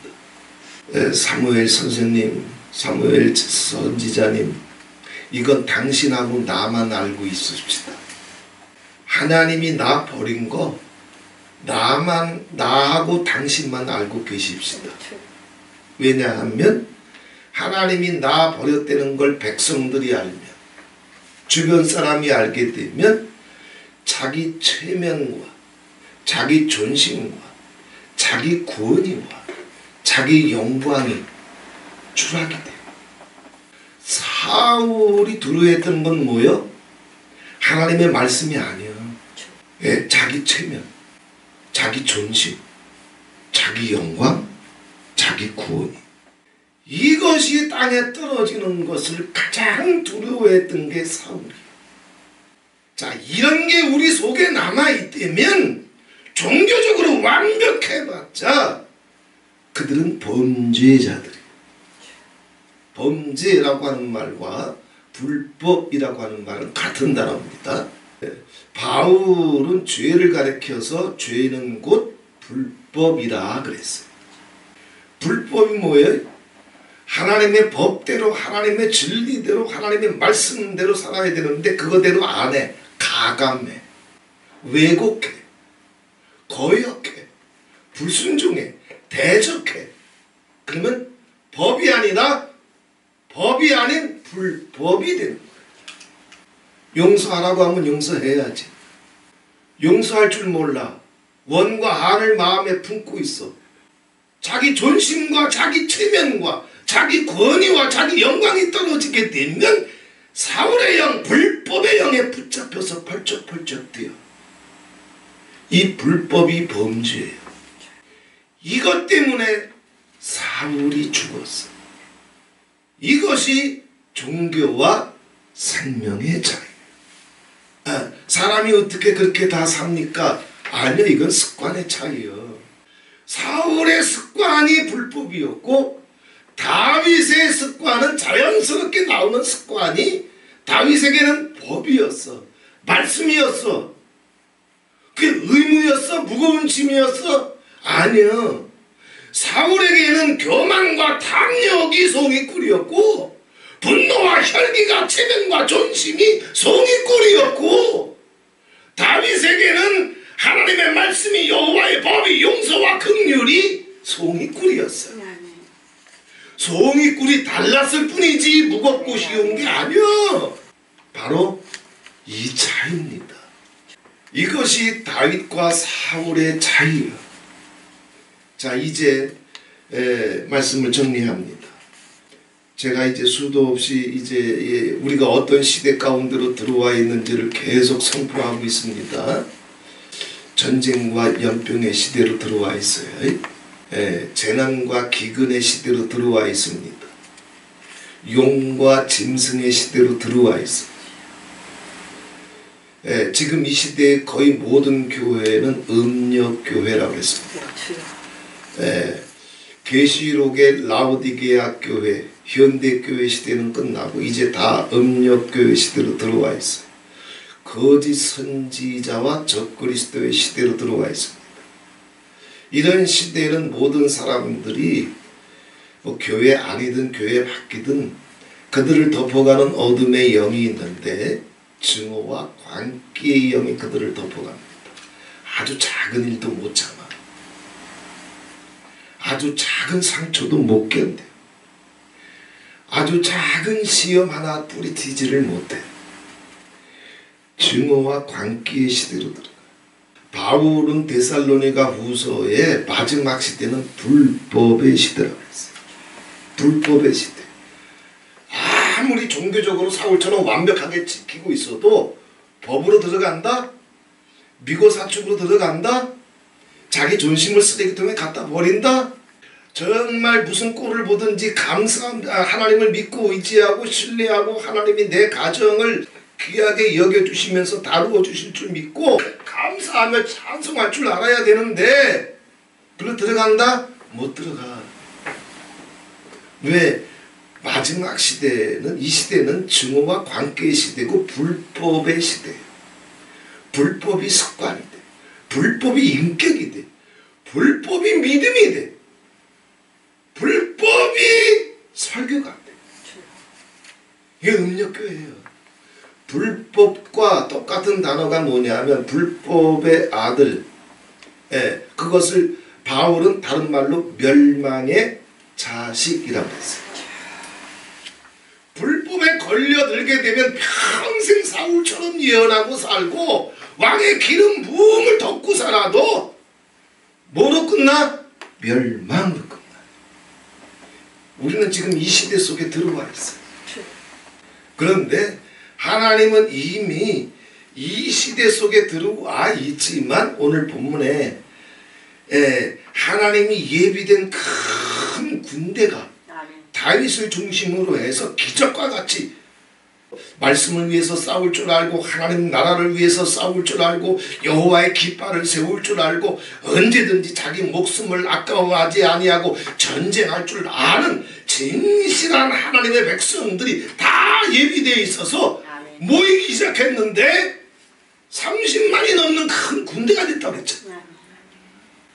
사무엘 선생님 사무엘 선지자님, 이건 당신하고 나만 알고 있읍시다. 하나님이 나 버린 거 나하고 당신만 알고 계십시다. 왜냐하면 하나님이 나 버렸다는 걸 백성들이 알면, 주변 사람이 알게 되면 자기 체면과 자기 존심과 자기 권위와 자기 영광이 추락이 돼요. 사울이 두려워했던 건 뭐예요? 하나님의 말씀이 아니에요. 예, 자기 체면, 자기 존심, 자기 영광, 자기 구원이, 이것이 땅에 떨어지는 것을 가장 두려워했던 게 사울이에요. 자, 이런 게 우리 속에 남아있다면 종교적으로 완벽해봤자 그들은 범죄자들이에요. 범죄라고 하는 말과 불법이라고 하는 말은 같은 단어입니다. 바울은 죄를 가리켜서 죄는 곧 불법이라 그랬어요. 불법이 뭐예요? 하나님의 법대로, 하나님의 진리대로, 하나님의 말씀대로 살아야 되는데 그거대로 안 해. 가감해, 왜곡해, 거역해, 불순종해, 대적해. 그러면 법이 아니라 법이 아닌 불법이 되는 거예요. 용서하라고 하면 용서해야지. 용서할 줄 몰라. 원과 한을 마음에 품고 있어. 자기 존심과 자기 체면과 자기 권위와 자기 영광이 떨어지게 되면 사울의 영, 불법의 영에 붙잡혀서 펄쩍펄쩍 뛰어. 이 불법이 범죄예요. 이것 때문에 사울이 죽었어. 이것이 종교와 생명의 차이예요. 사람이 어떻게 그렇게 다 삽니까? 아니요, 이건 습관의 차이예요. 사울의 습관이 불법이었고 다윗의 습관은 자연스럽게 나오는 습관이 다윗에게는 법이었어. 말씀이었어. 그게 의무였어? 무거운 짐이었어? 아니요. 사울에게는 교만과 탐욕이 송이꿀이었고 분노와 혈기가 체면과 존심이 송이꿀이었고, 다윗에게는 하나님의 말씀이 여호와의 법이 용서와 긍휼이 송이꿀이었어요. 송이꿀이 달랐을 뿐이지 무겁고 쉬운 게 아니요. 바로 이 차이입니다. 이것이 다윗과 사울의 차이예요. 자, 이제 말씀을 정리합니다. 제가 이제 수도 없이 이제 우리가 어떤 시대 가운데로 들어와 있는지를 계속 선포하고 있습니다. 전쟁과 연병의 시대로 들어와 있어요. 재난과 기근의 시대로 들어와 있습니다. 용과 짐승의 시대로 들어와 있습니다. 지금 이 시대의 거의 모든 교회는 음력교회라고 했습니다. 계시록의 라오디게아 교회, 현대교회 시대는 끝나고 이제 다 음력교회 시대로 들어와 있어요. 거짓 선지자와 적그리스도의 시대로 들어와 있습니다. 이런 시대에는 모든 사람들이 뭐 교회 아니든 교회 밖이든 그들을 덮어가는 어둠의 영이 있는데 증오와 광기의 영이 그들을 덮어갑니다. 아주 작은 일도 못 참아. 아주 작은 상처도 못 견뎌. 아주 작은 시험 하나 뿌리치지를 못해. 증오와 광기의 시대로 들어가. 바울은 데살로니가 후서의 마지막 시대는 불법의 시대라고 했어요. 불법의 시대. 아무리 종교적으로 사울처럼 완벽하게 지키고 있어도 법으로 들어간다? 미고사축으로 들어간다? 자기 존심을 쓰레기통에 갖다 버린다? 정말 무슨 꼴을 보든지 하나님을 믿고 의지하고 신뢰하고 하나님이 내 가정을 귀하게 여겨주시면서 다루어 주실 줄 믿고 감사하며 찬송할 줄 알아야 되는데 그로 들어간다? 못 들어가. 왜? 마지막 시대는, 이 시대는 증오와 관계의 시대고 불법의 시대예요. 불법이 습관이 돼. 불법이 인격이 돼. 불법이 믿음이 돼. 불법이 설교가 돼. 이게 음력교회예요. 불법과 똑같은 단어가 뭐냐면 불법의 아들. 그것을 바울은 다른 말로 멸망의 자식이라고 했어요. 불법에 걸려들게 되면 평생 사울처럼 예언하고 살고 왕의 기름 부음을 덮고 살아도 뭐로 끝나? 멸망으로 끝나. 우리는 지금 이 시대 속에 들어와 있어요. 그런데 하나님은 이미 이 시대 속에 들어와 있지만 오늘 본문에 하나님이 예비된 큰 군대가 다윗을 중심으로 해서 기적과 같이 말씀을 위해서 싸울 줄 알고 하나님 나라를 위해서 싸울 줄 알고 여호와의 깃발을 세울 줄 알고 언제든지 자기 목숨을 아까워하지 아니하고 전쟁할 줄 아는 진실한 하나님의 백성들이 다 예비되어 있어서 모이기 시작했는데 30만이 넘는 큰 군대가 됐다고 했죠.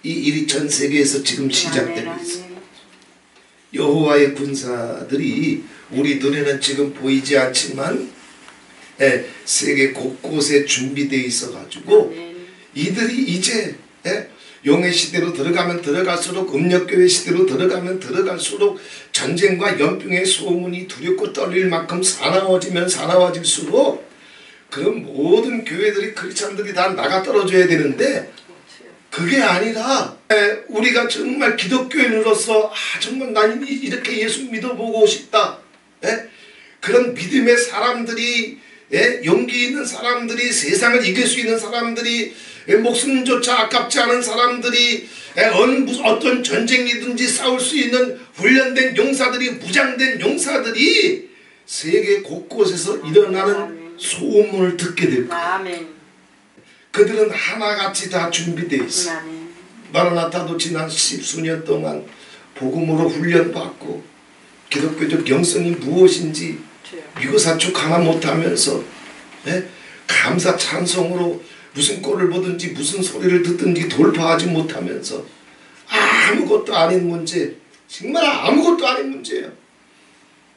이 일이 전 세계에서 지금 시작되고 있어요. 여호와의 군사들이 우리 눈에는 지금 보이지 않지만 세계 곳곳에 준비되어 있어 가지고 이들이 이제 용의 시대로 들어가면 들어갈수록 음력교회 시대로 들어가면 들어갈수록 전쟁과 연병의 소문이 두렵고 떨릴 만큼 사나워지면 사나워질수록 그런 모든 교회들이 크리스찬들이 다 나가 떨어져야 되는데 그게 아니라 우리가 정말 기독교인으로서 정말 난 이렇게 예수 믿어보고 싶다. 그런 믿음의 사람들이 용기 있는 사람들이 세상을 이길 수 있는 사람들이 목숨조차 아깝지 않은 사람들이 어떤 전쟁이든지 싸울 수 있는 훈련된 용사들이 무장된 용사들이 세계 곳곳에서 일어나는 소문을 듣게 될 거예요. 그들은 하나같이 다 준비되어 있어. 마라나타도 지난 10수년 동안 복음으로 훈련받고 기독교적 영성이 무엇인지 유교사축 하나 못하면서 감사 찬송으로 무슨 꼴을 보든지 무슨 소리를 듣든지 돌파하지 못하면서 아무것도 아닌 문제, 정말 아무것도 아닌 문제예요.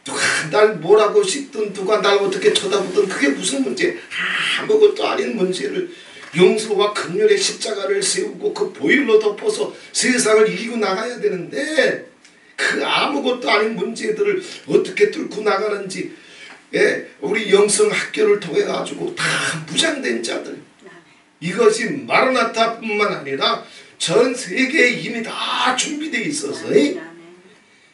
누가 날 뭐라고 씹든 누가 날 어떻게 쳐다보든 그게 무슨 문제, 아무것도 아닌 문제를 용서와 긍휼의 십자가를 세우고 그 보일로 덮어서 세상을 이기고 나가야 되는데 그 아무것도 아닌 문제들을 어떻게 뚫고 나가는지 우리 영성학교를 통해 가지고 다 무장된 자들, 이것이 마라나타뿐만 아니라 전 세계에 이미 다 준비되어 있어서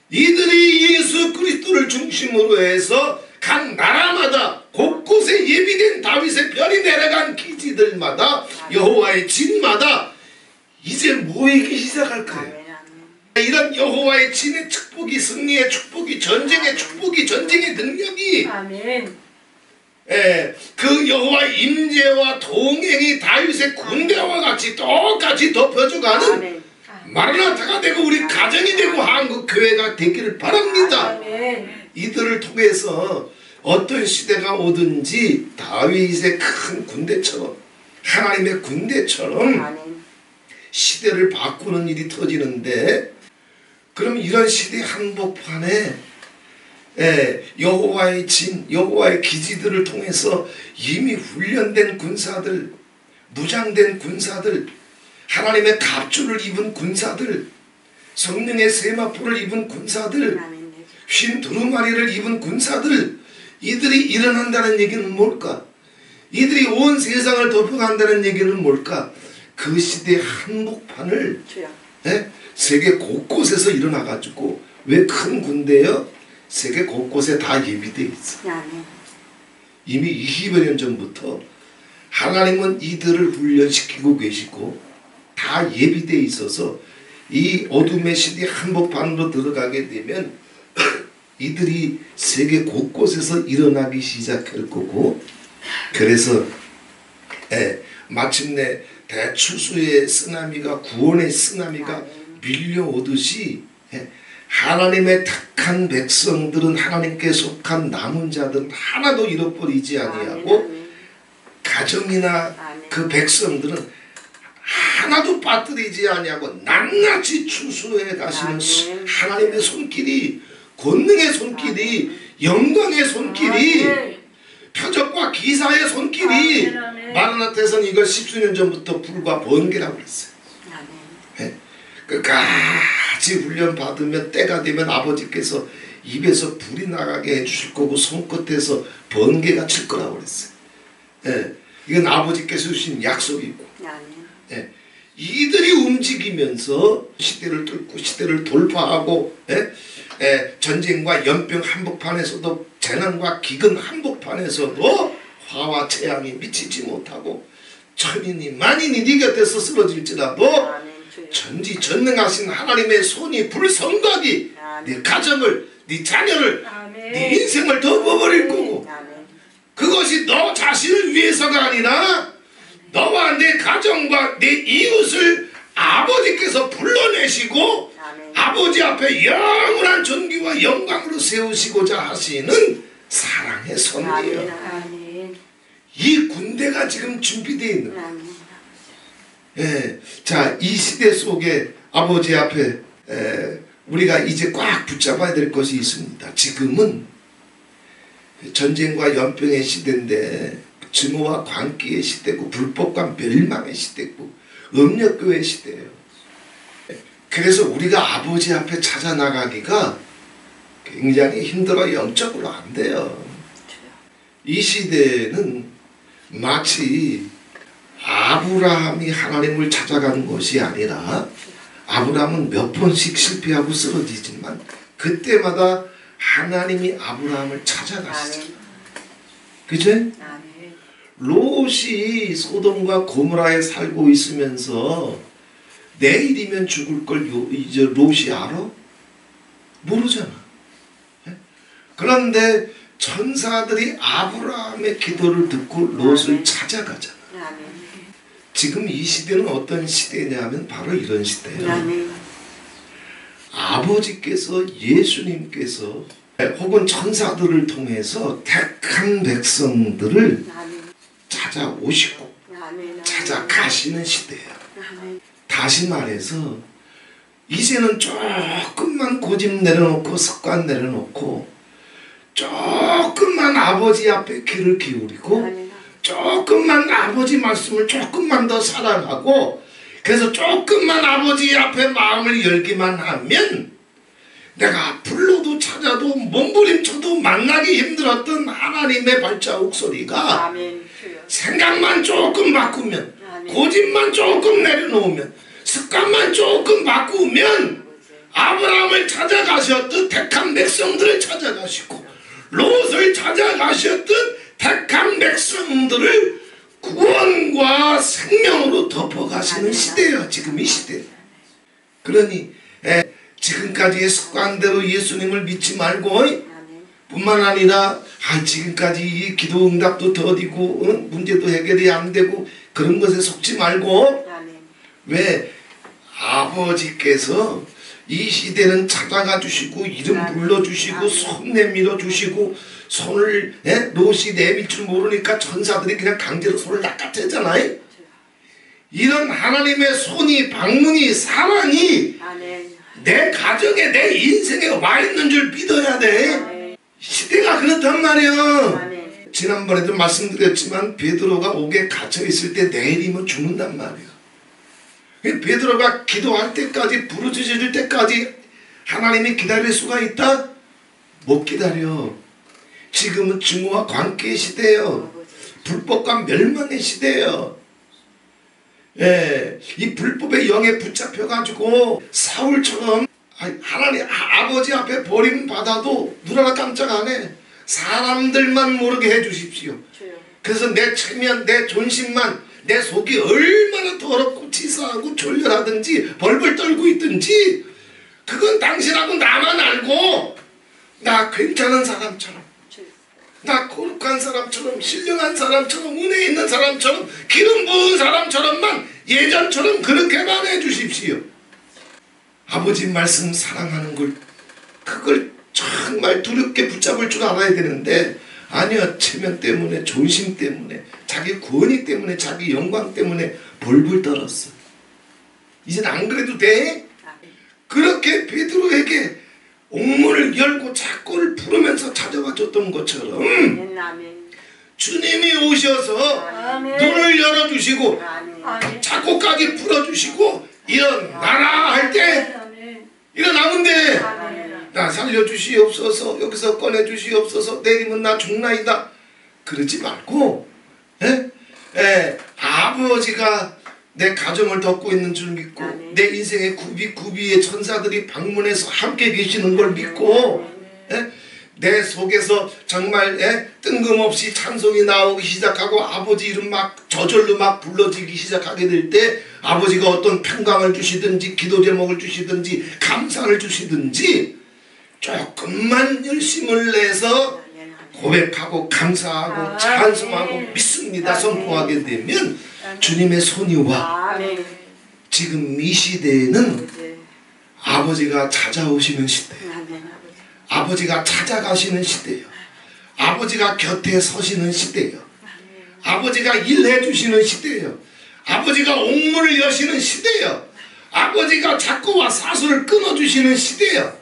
이들이 예수 그리스도를 중심으로 해서 각 나라마다 곳곳에 예비된 다윗의 별이 내려간 기지들마다 여호와의 진마다 이제 모이기 시작할 거예요. 이런 여호와의 진의 축복이, 승리의 축복이, 전쟁의 축복이, 전쟁의 능력이 그 여호와의 임재와 동행이 다윗의 군대와 같이 똑같이 덮여져가는 마라나타가 되고 우리 가정이 되고 한국 교회가 되기를 바랍니다. 이들을 통해서 어떤 시대가 오든지 다윗의 큰 군대처럼, 하나님의 군대처럼 시대를 바꾸는 일이 터지는데, 그럼 이런 시대 한복판에 여호와의 진, 여호와의 기지들을 통해서 이미 훈련된 군사들, 무장된 군사들, 하나님의 갑주를 입은 군사들, 성령의 세마포를 입은 군사들, 흰 두루마리를 입은 군사들, 이들이 일어난다는 얘기는 뭘까? 이들이 온 세상을 덮어간다는 얘기는 뭘까? 그 시대의 한복판을 세계 곳곳에서 일어나가지고, 왜 큰 군대요? 세계 곳곳에 다 예비되어 있어. 이미 20여 년 전부터 하나님은 이들을 훈련시키고 계시고 다 예비되어 있어서 이 어둠의 시대 한복판으로 들어가게 되면 이들이 세계 곳곳에서 일어나기 시작할 거고, 그래서 마침내 대추수의 쓰나미가, 구원의 쓰나미가 밀려오듯이 하나님의 택한 백성들은, 하나님께 속한 남은 자들은 하나도 잃어버리지 아니하고 가정이나 그 백성들은 하나도 빠뜨리지 아니하고 낱낱이 추수해 가시는 하나님의 손길이, 권능의 손길이 영광의 손길이 표적과 기사의 손길이 마라나타에서는 이걸 10수년 전부터 불과 번개라고 그랬어요. 네? 끝까지 훈련 받으면 때가 되면 아버지께서 입에서 불이 나가게 해주실 거고 손끝에서 번개가 칠 거라고 그랬어요. 네? 이건 아버지께서 주신 약속이고, 네? 이들이 움직이면서 시대를 뚫고 시대를 돌파하고, 전쟁과 연병 한복판에서도 재난과 기근 한복판에서도 화와 재앙이 미치지 못하고 천인이 만인이 네 곁에서 쓰러질지라도 전지전능하신 하나님의 손이 불성각이 네 가정을, 네 자녀를, 네 인생을 덮어버릴 거고, 그것이 너 자신을 위해서가 아니라 너와 내 가정과 내 이웃을 아버지께서 불러내시고 아버지 앞에 영원한 존귀와 영광으로 세우시고자 하시는 사랑의 손이에요. 이 군대가 지금 준비되어 있는 거예요. 예, 자, 이 시대 속에 아버지 앞에 우리가 이제 꽉 붙잡아야 될 것이 있습니다. 지금은 전쟁과 연병의 시대인데 증오와 광기의 시대고 불법과 멸망의 시대고 음력교의 시대예요. 그래서 우리가 아버지 앞에 찾아 나가기가 굉장히 힘들어. 영적으로 안 돼요. 이 시대는 마치 아브라함이 하나님을 찾아가는 것이 아니라, 아브라함은 몇 번씩 실패하고 쓰러지지만 그때마다 하나님이 아브라함을 찾아가시죠. 그죠? 롯이 소돔과 고모라에 살고 있으면서 내일이면 죽을 걸 이제 롯이 알아? 모르잖아. 그런데 천사들이 아브라함의 기도를 듣고 롯을 찾아가잖아. 지금 이 시대는 어떤 시대냐면 바로 이런 시대예요. 아버지께서, 예수님께서 혹은 천사들을 통해서 택한 백성들을 찾아오시고 찾아가시는 시대예요. 다시 말해서 이제는 조금만 고집 내려놓고 습관 내려놓고 조금만 아버지 앞에 귀를 기울이고 조금만 아버지 말씀을 조금만 더 사랑하고, 그래서 조금만 아버지 앞에 마음을 열기만 하면 내가 불러도 찾아도 몸부림쳐도 만나기 힘들었던 하나님의 발자국 소리가 생각만 조금 바꾸면, 고집만 조금 내려놓으면, 습관만 조금 바꾸면 아브라함을 찾아가셨듯 택한 백성들을 찾아가시고 롯을 찾아가셨듯 택한 백성들을 구원과 생명으로 덮어가시는 시대예요. 지금 이 시대. 그러니 지금까지의 습관대로 예수님을 믿지 말고 뿐만 아니라 지금까지 이 기도 응답도 더디고 문제도 해결이 안 되고 그런 것에 속지 말고, 왜 아버지께서 이 시대는 찾아가 주시고 이름 불러주시고 손 내밀어 주시고, 손을 롯이 내밀 줄 모르니까 천사들이 그냥 강제로 손을 낚아채잖아요. 이런 하나님의 손이, 방문이, 사랑이 내 가정에, 내 인생에 와 있는 줄 믿어야 돼. 시대가 그렇단 말이에요. 지난번에도 말씀드렸지만 베드로가 옥에 갇혀 있을 때 내일이면 죽는단 말이에요. 베드로가 기도할 때까지, 부르짖을 때까지 하나님이 기다릴 수가 있다? 못 기다려. 지금은 증오와 관계의 시대예요. 불법과 멸망의 시대예요. 이 불법의 영에 붙잡혀가지고 사울처럼 하나님 아버지 앞에 버림받아도 눈 하나 깜짝 안 해. 사람들만 모르게 해주십시오. 그래서 내 체면, 내 존심만, 내 속이 얼마나 더럽고 치사하고 졸렬하든지 벌벌 떨고 있든지 그건 당신하고 나만 알고, 나 괜찮은 사람처럼, 나 거룩한 사람처럼, 신령한 사람처럼, 은혜 있는 사람처럼, 기름 부은 사람처럼만 예전처럼 그렇게만 해주십시오. 아버지 말씀 사랑하는 걸, 그걸 정말 두렵게 붙잡을 줄 알아야 되는데, 아니요, 체면 때문에, 존심 때문에, 자기 권위 때문에, 자기 영광 때문에 벌벌 떨었어. 이젠 안 그래도 돼? 그렇게 베드로에게 옥문을 열고 창고를 풀으면서 찾아와 줬던 것처럼 주님이 오셔서 눈을 열어주시고 창고까지 풀어주시고 일어나라 할 때 일어나면 돼. 나 살려주시옵소서, 여기서 꺼내주시옵소서, 내리면 나 죽나이다 그러지 말고 아버지가 내 가정을 덮고 있는 줄 믿고 내 인생의 구비의 천사들이 방문해서 함께 계시는 걸 믿고 내 속에서 정말 뜬금없이 찬송이 나오기 시작하고 아버지 이름 막 저절로 막 불러지기 시작하게 될 때 아버지가 어떤 평강을 주시든지 기도 제목을 주시든지 감사를 주시든지 조금만 열심을 내서 고백하고 감사하고 찬송하고 믿습니다 선포하게 되면 주님의 손이와 지금 이 시대에는 아버지가 찾아오시는 시대예요. 아버지가 찾아가시는 시대예요. 아버지가 곁에 서시는 시대예요. 아버지가 일해 주시는 시대예요. 아버지가 옥문을 여시는 시대예요. 아버지가 작고와 사수를 끊어주시는 시대예요.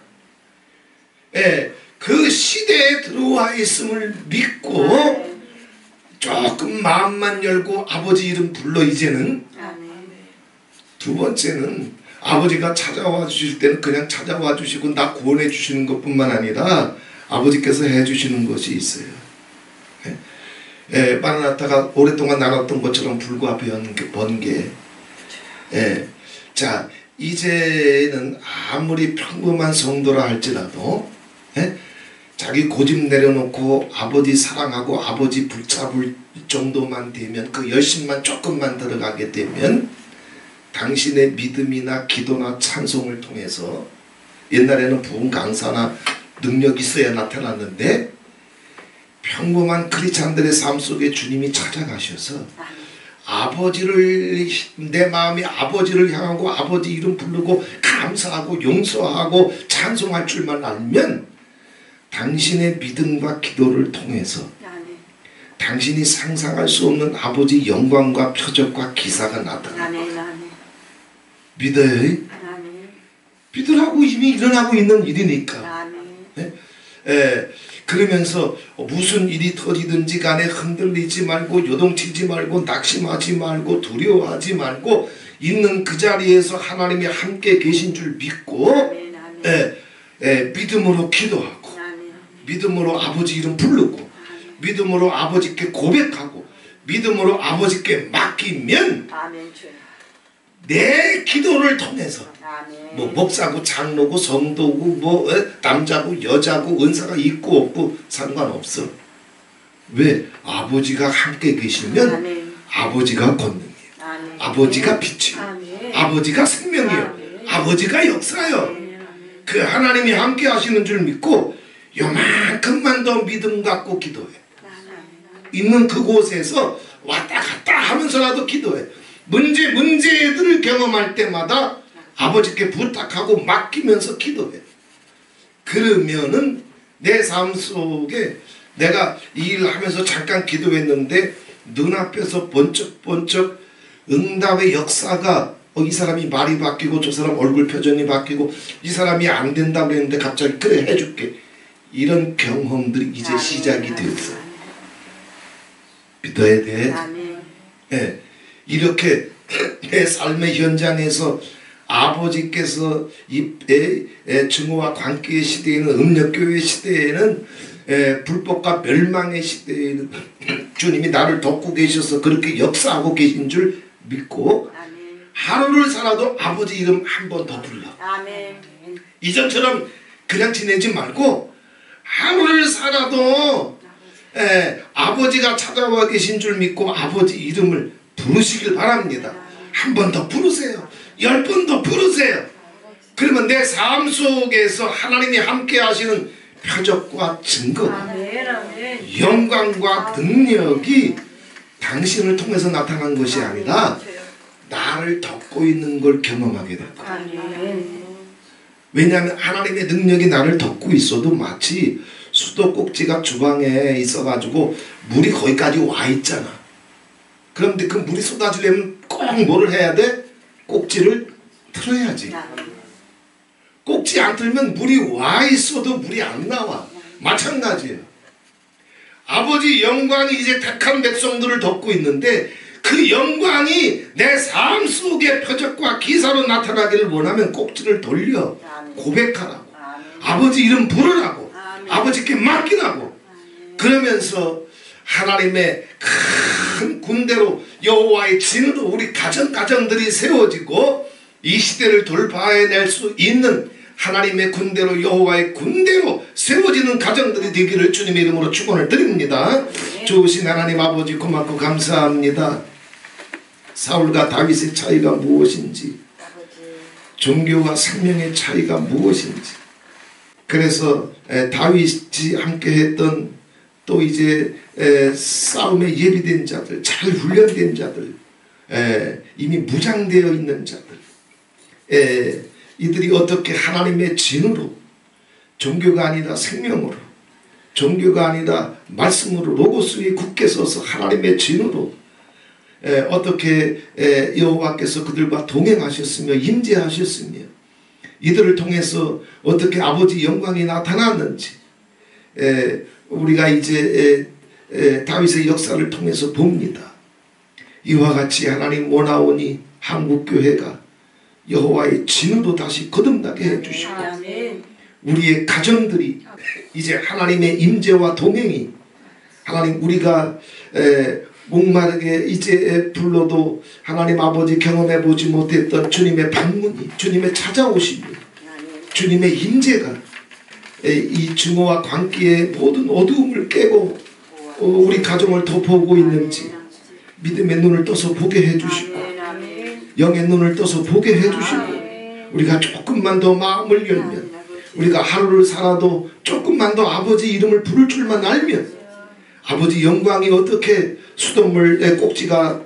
그 시대에 들어와 있음을 믿고 조금 마음만 열고 아버지 이름 불러 이제는 두 번째는 아버지가 찾아와 주실 때는 그냥 찾아와 주시고 나 구원해 주시는 것뿐만 아니라 아버지께서 해 주시는 것이 있어요. 마라나타가 오랫동안 나눴던 것처럼 불과 번개. 자 이제는 아무리 평범한 성도라 할지라도 자기 고집 내려놓고 아버지 사랑하고 아버지 붙잡을 정도만 되면 그 열심만 조금만 들어가게 되면 당신의 믿음이나 기도나 찬송을 통해서 옛날에는 부흥 강사나 능력이 있어야 나타났는데 평범한 크리스찬들의 삶 속에 주님이 찾아가셔서 아버지를 내 마음이 아버지를 향하고 아버지 이름 부르고 감사하고 용서하고 찬송할 줄만 알면 당신의 믿음과 기도를 통해서 당신이 상상할 수 없는 아버지 영광과 표적과 기사가 나타납니다. 믿어요? 믿으라고 이미 일어나고 있는 일이니까. 그러면서 무슨 일이 터지든지 간에 흔들리지 말고 요동치지 말고 낙심하지 말고 두려워하지 말고 있는 그 자리에서 하나님이 함께 계신 줄 믿고 믿음으로 기도하고 믿음으로 아버지 이름 부르고 믿음으로 아버지께 고백하고 믿음으로 아버지께 맡기면 내 기도를 통해서 뭐 목사고 장로고 성도고 뭐 남자고 여자고 은사가 있고 없고 상관없어. 왜? 아버지가 함께 계시면 아버지가 권능이에요. 아버지가 빛이에요. 아버지가 생명이에요. 아버지가 역사예요. 그 하나님이 함께 하시는 줄 믿고 요만큼만 더 믿음 갖고 기도해. 있는 그곳에서 왔다 갔다 하면서라도 기도해. 문제들을 경험할 때마다 아버지께 부탁하고 맡기면서 기도해. 그러면은 내 삶 속에 내가 이 일을 하면서 잠깐 기도했는데 눈앞에서 번쩍번쩍 응답의 역사가 이 사람이 말이 바뀌고 저 사람 얼굴 표정이 바뀌고 이 사람이 안 된다고 했는데 갑자기 그래 해줄게. 이런 경험들이 이제 시작이 되었어. 믿어야 돼. 이렇게 내 삶의 현장에서 아버지께서 이 증오와 관계의 시대에는 음력교회 시대에는 불법과 멸망의 시대에는 주님이 나를 돕고 계셔서 그렇게 역사하고 계신 줄 믿고 하루를 살아도 아버지 이름 한 번 더 불러. 이전처럼 그냥 지내지 말고 하루를 살아도 아버지가 찾아와 계신 줄 믿고 아버지 이름을 부르시길 바랍니다. 한 번 더 부르세요. 10번 더 부르세요. 그러면 내 삶 속에서 하나님이 함께 하시는 표적과 증거, 영광과 능력이 당신을 통해서 나타난 것이 아니라 나를 덮고 있는 걸 경험하게 된다. 왜냐하면 하나님의 능력이 나를 덮고 있어도 마치 수도꼭지가 주방에 있어가지고 물이 거기까지 와 있잖아. 그런데 그 물이 쏟아지려면 꼭 뭐를 해야 돼? 꼭지를 틀어야지. 꼭지 그렇지 않다면 물이 와 있어도 물이 안 나와. 마찬가지예요. 아버지 영광이 이제 택한 백성들을 덮고 있는데 그 영광이 내 삶 속에 표적과 기사로 나타나기를 원하면 꼭지를 돌려 고백하라고. 아버지 이름 부르라고. 아버지께 맡기라고. 그러면서 하나님의 큰 군대로 여호와의 진으로 우리 가정들이 세워지고 이 시대를 돌파해낼 수 있는 하나님의 군대로 여호와의 군대로 세워지는 가정들이 되기를 주님의 이름으로 축원을 드립니다. 좋으신 하나님 아버지 고맙고 감사합니다. 사울과 다윗의 차이가 무엇인지, 종교와 생명의 차이가 무엇인지, 그래서 다윗이 함께 했던 또 이제 싸움에 예비된 자들, 잘 훈련된 자들, 이미 무장되어 있는 자들, 이들이 어떻게 하나님의 진으로, 종교가 아니라 생명으로, 종교가 아니라 말씀으로 로고스 위에 굳게 서서 하나님의 진으로 어떻게 여호와께서 그들과 동행하셨으며 임재하셨으며 이들을 통해서 어떻게 아버지 영광이 나타났는지 우리가 이제 다윗의 역사를 통해서 봅니다. 이와 같이 하나님 원하오니 한국교회가 여호와의 진으로 다시 거듭나게 해주시고 우리의 가정들이 이제 하나님의 임재와 동행이 하나님 우리가 목마르게 이제 불러도 하나님 아버지 경험해보지 못했던 주님의 방문이, 주님의 찾아오심이, 주님의 임재가 이 증오와 광기의 모든 어두움을 깨고 우리 가정을 덮어오고 있는지 믿음의 눈을 떠서 보게 해주시고 영의 눈을 떠서 보게 해주시고 우리가 조금만 더 마음을 열면 우리가 하루를 살아도 조금만 더 아버지 이름을 부를 줄만 알면 아버지 영광이 어떻게 수돗물의 꼭지가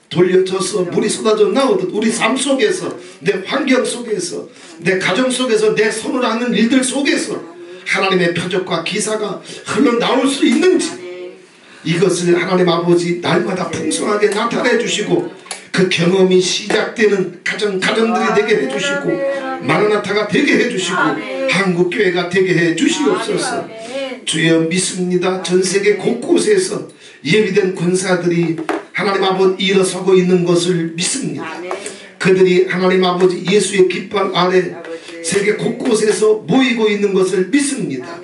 돌려져서 물이 쏟아져 나오듯 우리 삶 속에서 내 환경 속에서 내 가정 속에서 내 손을 하는 일들 속에서 하나님의 표적과 기사가 흘러나올 수 있는지 이것을 하나님 아버지 날마다 풍성하게 나타내 주시고 그 경험이 시작되는 가정들이 되게 해주시고 마라나타가 되게 해주시고 한국교회가 되게 해주시옵소서. 주여 믿습니다. 전세계 곳곳에서 예비된 군사들이 하나님 아버지 일어서고 있는 것을 믿습니다. 그들이 하나님 아버지 예수의 깃발 아래 세계 곳곳에서 모이고 있는 것을 믿습니다.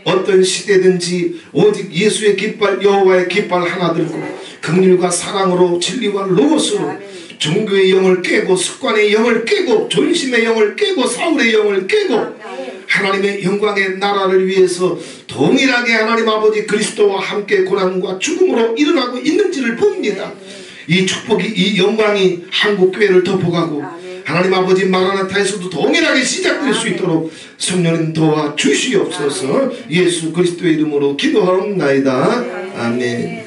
어떤 시대든지 오직 예수의 깃발 여호와의 깃발 하나 들고 긍휼과 사랑으로 진리와 로고스로 종교의 영을 깨고 습관의 영을 깨고 존심의 영을 깨고 사울의 영을 깨고 하나님의 영광의 나라를 위해서 동일하게 하나님 아버지 그리스도와 함께 고난과 죽음으로 일어나고 있는지를 봅니다. 이 축복이 이 영광이 한국교회를 덮어가고 하나님 아버지 마라나타에서도 동일하게 시작될 수 있도록 성령님 도와 주시옵소서. 예수 그리스도의 이름으로 기도하옵나이다. 아멘.